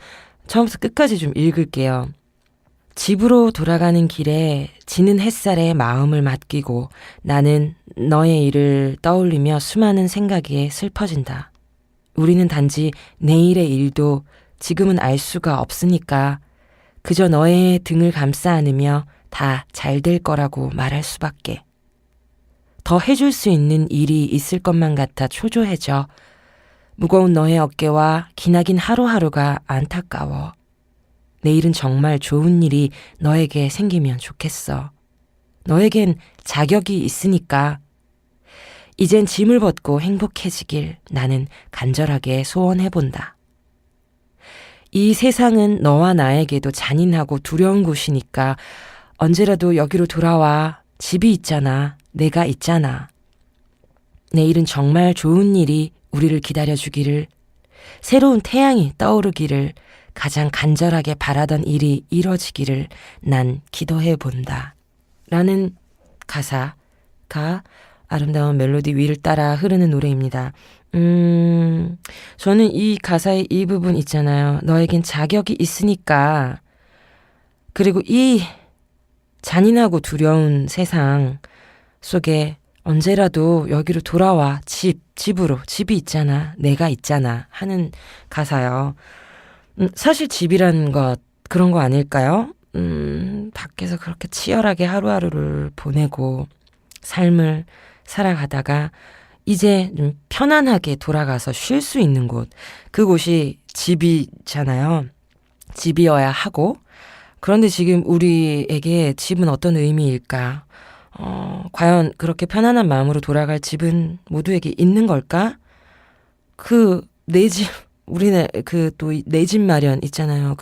Speaker 2: 처음부터 끝까지 좀 읽을게요. 집으로 돌아가는 길에 지는 햇살에 마음을 맡기고 나는 너의 일을 떠올리며 수많은 생각에 슬퍼진다. 우리는 단지 내일의 일도 지금은 알 수가 없으니까 그저 너의 등을 감싸 안으며 다 잘 될 거라고 말할 수밖에. 더 해줄 수 있는 일이 있을 것만 같아 초조해져. 무거운 너의 어깨와 기나긴 하루하루가 안타까워. 내일은 정말 좋은 일이 너에게 생기면 좋겠어. 너에겐 자격이 있으니까. 이젠 짐을 벗고 행복해지길 나는 간절하게 소원해본다. 이 세상은 너와 나에게도 잔인하고 두려운 곳이니까 언제라도 여기로 돌아와. 집이 있잖아. 내가 있잖아. 내일은 정말 좋은 일이 우리를 기다려주기를, 새로운 태양이 떠오르기를, 가장 간절하게 바라던 일이 이뤄지기를 난 기도해본다. 라는 가사가 아름다운 멜로디 위를 따라 흐르는 노래입니다. 저는 이 가사의 이 부분 있잖아요. 너에겐 자격이 있으니까. 그리고 이 잔인하고 두려운 세상 속에 언제라도 여기로 돌아와. 집으로. 집이 있잖아. 내가 있잖아. 하는 가사요. 사실 집이라는 것 그런 거 아닐까요? 밖에서 그렇게 치열하게 하루하루를 보내고 삶을 살아가다가 이제 좀 편안하게 돌아가서 쉴 수 있는 곳. 그곳이 집이잖아요. 집이어야 하고. 그런데 지금 우리에게 집은 어떤 의미일까? 과연 그렇게 편안한 마음으로 돌아갈 집은 모두에게 있는 걸까? 내 집, 우리는 또 내 집 마련 있잖아요.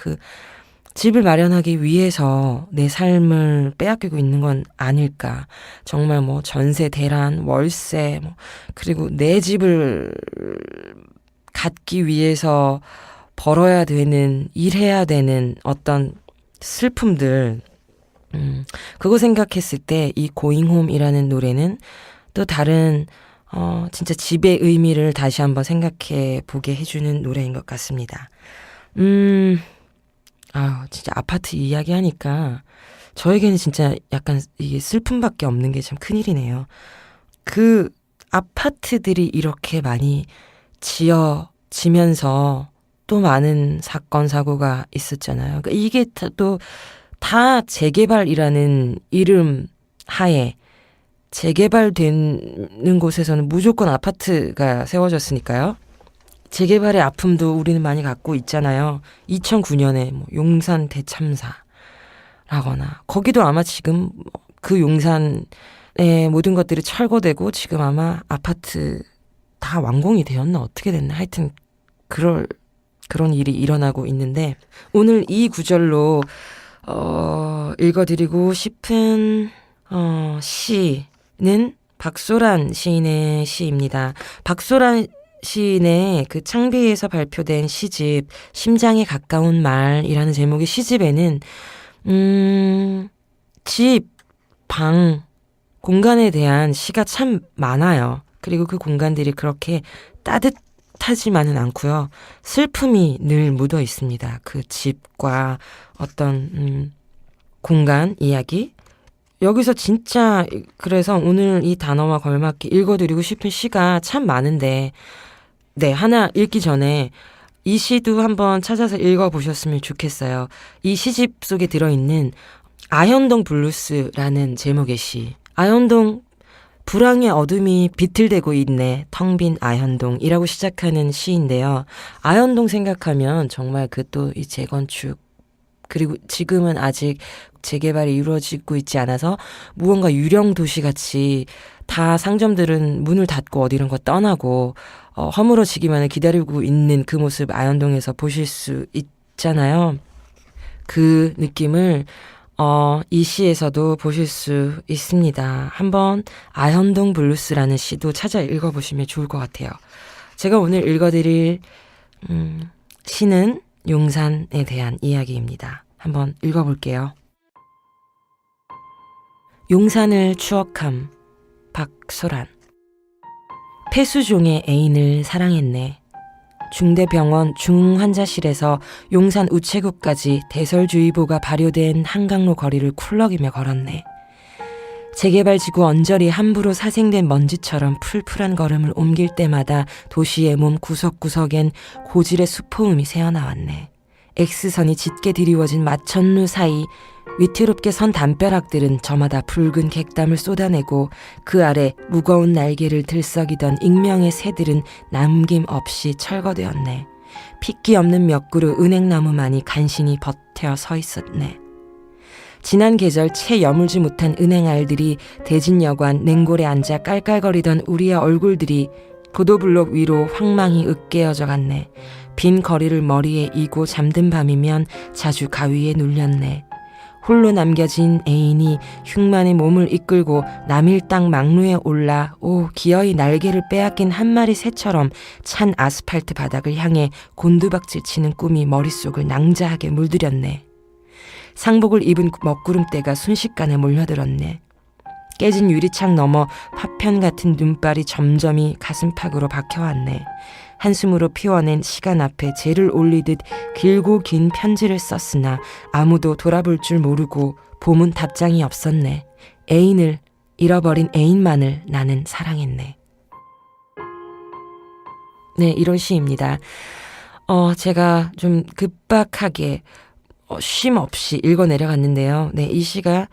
Speaker 2: 집을 마련하기 위해서 내 삶을 빼앗기고 있는 건 아닐까. 정말 전세, 대란, 월세, 그리고 내 집을 갖기 위해서 벌어야 되는, 일해야 되는 어떤 슬픔들, 그거 생각했을 때 이 Going Home이라는 노래는 또 다른 진짜 집의 의미를 다시 한번 생각해 보게 해주는 노래인 것 같습니다. 진짜 아파트 이야기하니까 저에게는 진짜 약간 이게 슬픔밖에 없는 게 참 큰일이네요. 그 아파트들이 이렇게 많이 지어지면서 또 많은 사건, 사고가 있었잖아요. 그러니까 이게 또 다 재개발이라는 이름 하에 재개발되는 곳에서는 무조건 아파트가 세워졌으니까요. 재개발의 아픔도 우리는 많이 갖고 있잖아요. 2009년에 뭐 용산 대참사라거나 거기도 아마 지금 그 용산의 모든 것들이 철거되고 지금 아마 아파트 다 완공이 되었나 어떻게 됐나 하여튼 그런 일이 일어나고 있는데 오늘 이 구절로 읽어드리고 싶은 시는 박소란 시인의 시입니다. 박소란 시인의 그 창비에서 발표된 시집 심장에 가까운 말이라는 제목의 시집에는 집, 방, 공간에 대한 시가 참 많아요. 그리고 그 공간들이 그렇게 따뜻하지만은 않고요. 슬픔이 늘 묻어 있습니다. 그 집과 어떤 공간 이야기. 여기서 진짜 그래서 오늘 이 단어와 걸맞게 읽어드리고 싶은 시가 참 많은데 네, 하나 읽기 전에 이 시도 한번 찾아서 읽어보셨으면 좋겠어요. 이 시집 속에 들어있는 아현동 블루스라는 제목의 시. 아현동 불황의 어둠이 비틀대고 있네. 텅 빈 아현동이라고 시작하는 시인데요. 아현동 생각하면 정말 그 또 이 재건축 그리고 지금은 아직 재개발이 이루어지고 있지 않아서 무언가 유령 도시같이 다 상점들은 문을 닫고 어디 이런 거 떠나고 허물어지기만을 기다리고 있는 그 모습 아현동에서 보실 수 있잖아요. 그 느낌을 이 시에서도 보실 수 있습니다. 한번 아현동 블루스라는 시도 찾아 읽어보시면 좋을 것 같아요. 제가 오늘 읽어드릴 시는 용산에 대한 이야기입니다. 한번 읽어볼게요. 용산을 추억함. 박소란. 폐수종의 애인을 사랑했네. 중대병원 중환자실에서 용산 우체국까지 대설주의보가 발효된 한강로 거리를 쿨럭이며 걸었네. 재개발지구 언저리 함부로 사생된 먼지처럼 풀풀한 걸음을 옮길 때마다 도시의 몸 구석구석엔 고질의 수포음이 새어나왔네. X선이 짙게 드리워진 마천루 사이 위태롭게 선 담벼락들은 저마다 붉은 객담을 쏟아내고 그 아래 무거운 날개를 들썩이던 익명의 새들은 남김없이 철거되었네. 핏기 없는 몇 그루 은행나무만이 간신히 버텨 서 있었네. 지난 계절 채 여물지 못한 은행알들이 대진여관 냉골에 앉아 깔깔거리던 우리의 얼굴들이 보도블록 위로 황망히 으깨어져 갔네. 빈 거리를 머리에 이고 잠든 밤이면 자주 가위에 눌렸네. 홀로 남겨진 애인이 흉만의 몸을 이끌고 남일 땅 막루에 올라 기어이 날개를 빼앗긴 한 마리 새처럼 찬 아스팔트 바닥을 향해 곤두박질 치는 꿈이 머릿속을 낭자하게 물들였네. 상복을 입은 먹구름대가 순식간에 몰려들었네. 깨진 유리창 너머 파편 같은 눈발이 점점이 가슴팍으로 박혀왔네. 한숨으로 피워낸 시간 앞에 젤을 올리듯 길고 긴 편지를 썼으나 아무도 돌아볼 줄 모르고 봄은 답장이 없었네. 애인을 잃어버린 애인만을 나는 사랑했네. 네, 이런 시입니다. 제가 좀 급박하게 쉼 없이 읽어 내려갔는데요. 네, 이 시가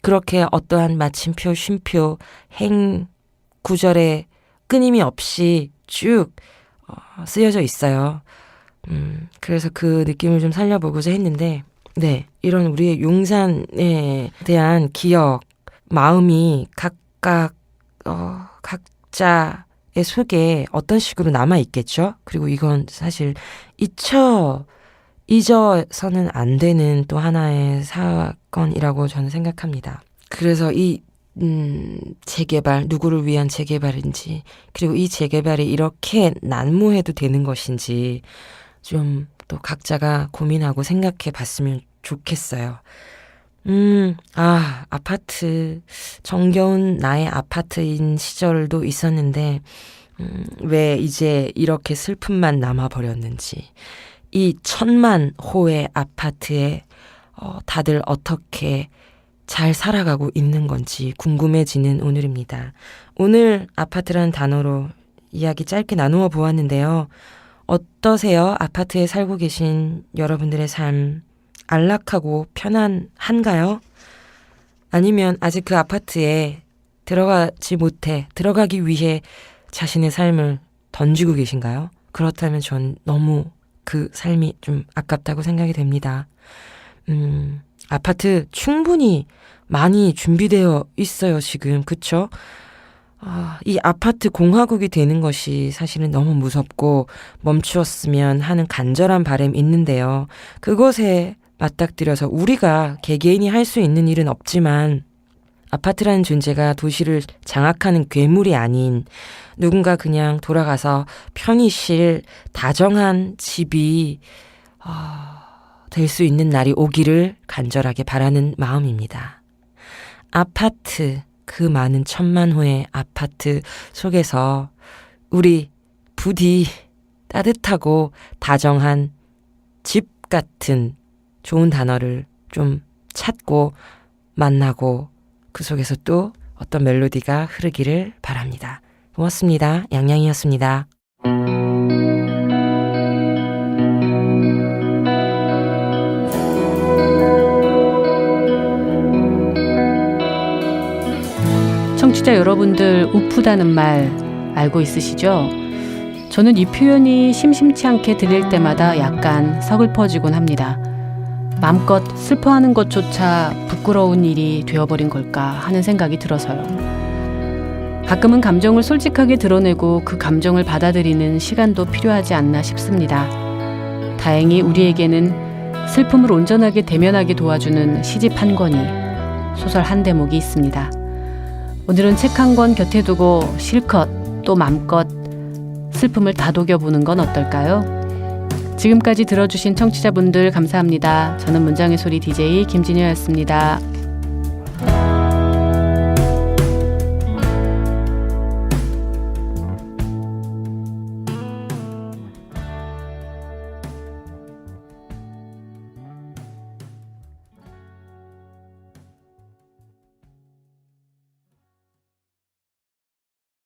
Speaker 2: 그렇게 어떠한 마침표, 쉼표, 행 구절에 끊임이 없이 쭉 쓰여져 있어요. 그래서 그 느낌을 좀 살려보고자 했는데, 네, 이런 우리의 용산에 대한 기억, 마음이 각각 각자의 속에 어떤 식으로 남아 있겠죠. 그리고 이건 사실 잊어서는 안 되는 또 하나의 사건이라고 저는 생각합니다. 그래서 이 재개발, 누구를 위한 재개발인지, 그리고 이 재개발이 이렇게 난무해도 되는 것인지 좀 또 각자가 고민하고 생각해 봤으면 좋겠어요. 아파트, 정겨운 나의 아파트인 시절도 있었는데 왜 이제 이렇게 슬픔만 남아버렸는지, 이 1000만 호의 아파트에 다들 어떻게 잘 살아가고 있는 건지 궁금해지는 오늘입니다. 오늘 아파트라는 단어로 이야기 짧게 나누어 보았는데요. 어떠세요? 아파트에 살고 계신 여러분들의 삶 안락하고 편안한가요? 아니면 아직 그 아파트에 들어가기 위해 자신의 삶을 던지고 계신가요? 그렇다면 전 너무 그 삶이 좀 아깝다고 생각이 됩니다. 아파트 충분히 많이 준비되어 있어요, 지금. 그쵸? 이 아파트 공화국이 되는 것이 사실은 너무 무섭고 멈추었으면 하는 간절한 바람이 있는데요. 그것에 맞닥뜨려서 우리가 개개인이 할 수 있는 일은 없지만 아파트라는 존재가 도시를 장악하는 괴물이 아닌 누군가 그냥 돌아가서 편히 쉴 다정한 집이 될 수 있는 날이 오기를 간절하게 바라는 마음입니다. 아파트, 그 많은 천만호의 아파트 속에서 우리 부디 따뜻하고 다정한 집 같은 좋은 단어를 좀 찾고 만나고 그 속에서 또 어떤 멜로디가 흐르기를 바랍니다. 고맙습니다. 양양이었습니다.
Speaker 1: 청취자 여러분들, 우프다는 말 알고 있으시죠? 저는 이 표현이 심심치 않게 들릴 때마다 약간 서글퍼지곤 합니다. 마음껏 슬퍼하는 것조차 부끄러운 일이 되어버린 걸까 하는 생각이 들어서요. 가끔은 감정을 솔직하게 드러내고 그 감정을 받아들이는 시간도 필요하지 않나 싶습니다. 다행히 우리에게는 슬픔을 온전하게 대면하게 도와주는 시집 한 권이, 소설 한 대목이 있습니다. 오늘은 책 한 권 곁에 두고 실컷 또 맘껏 슬픔을 다독여보는 건 어떨까요? 지금까지 들어주신 청취자분들 감사합니다. 저는 문장의 소리 DJ 김진효였습니다.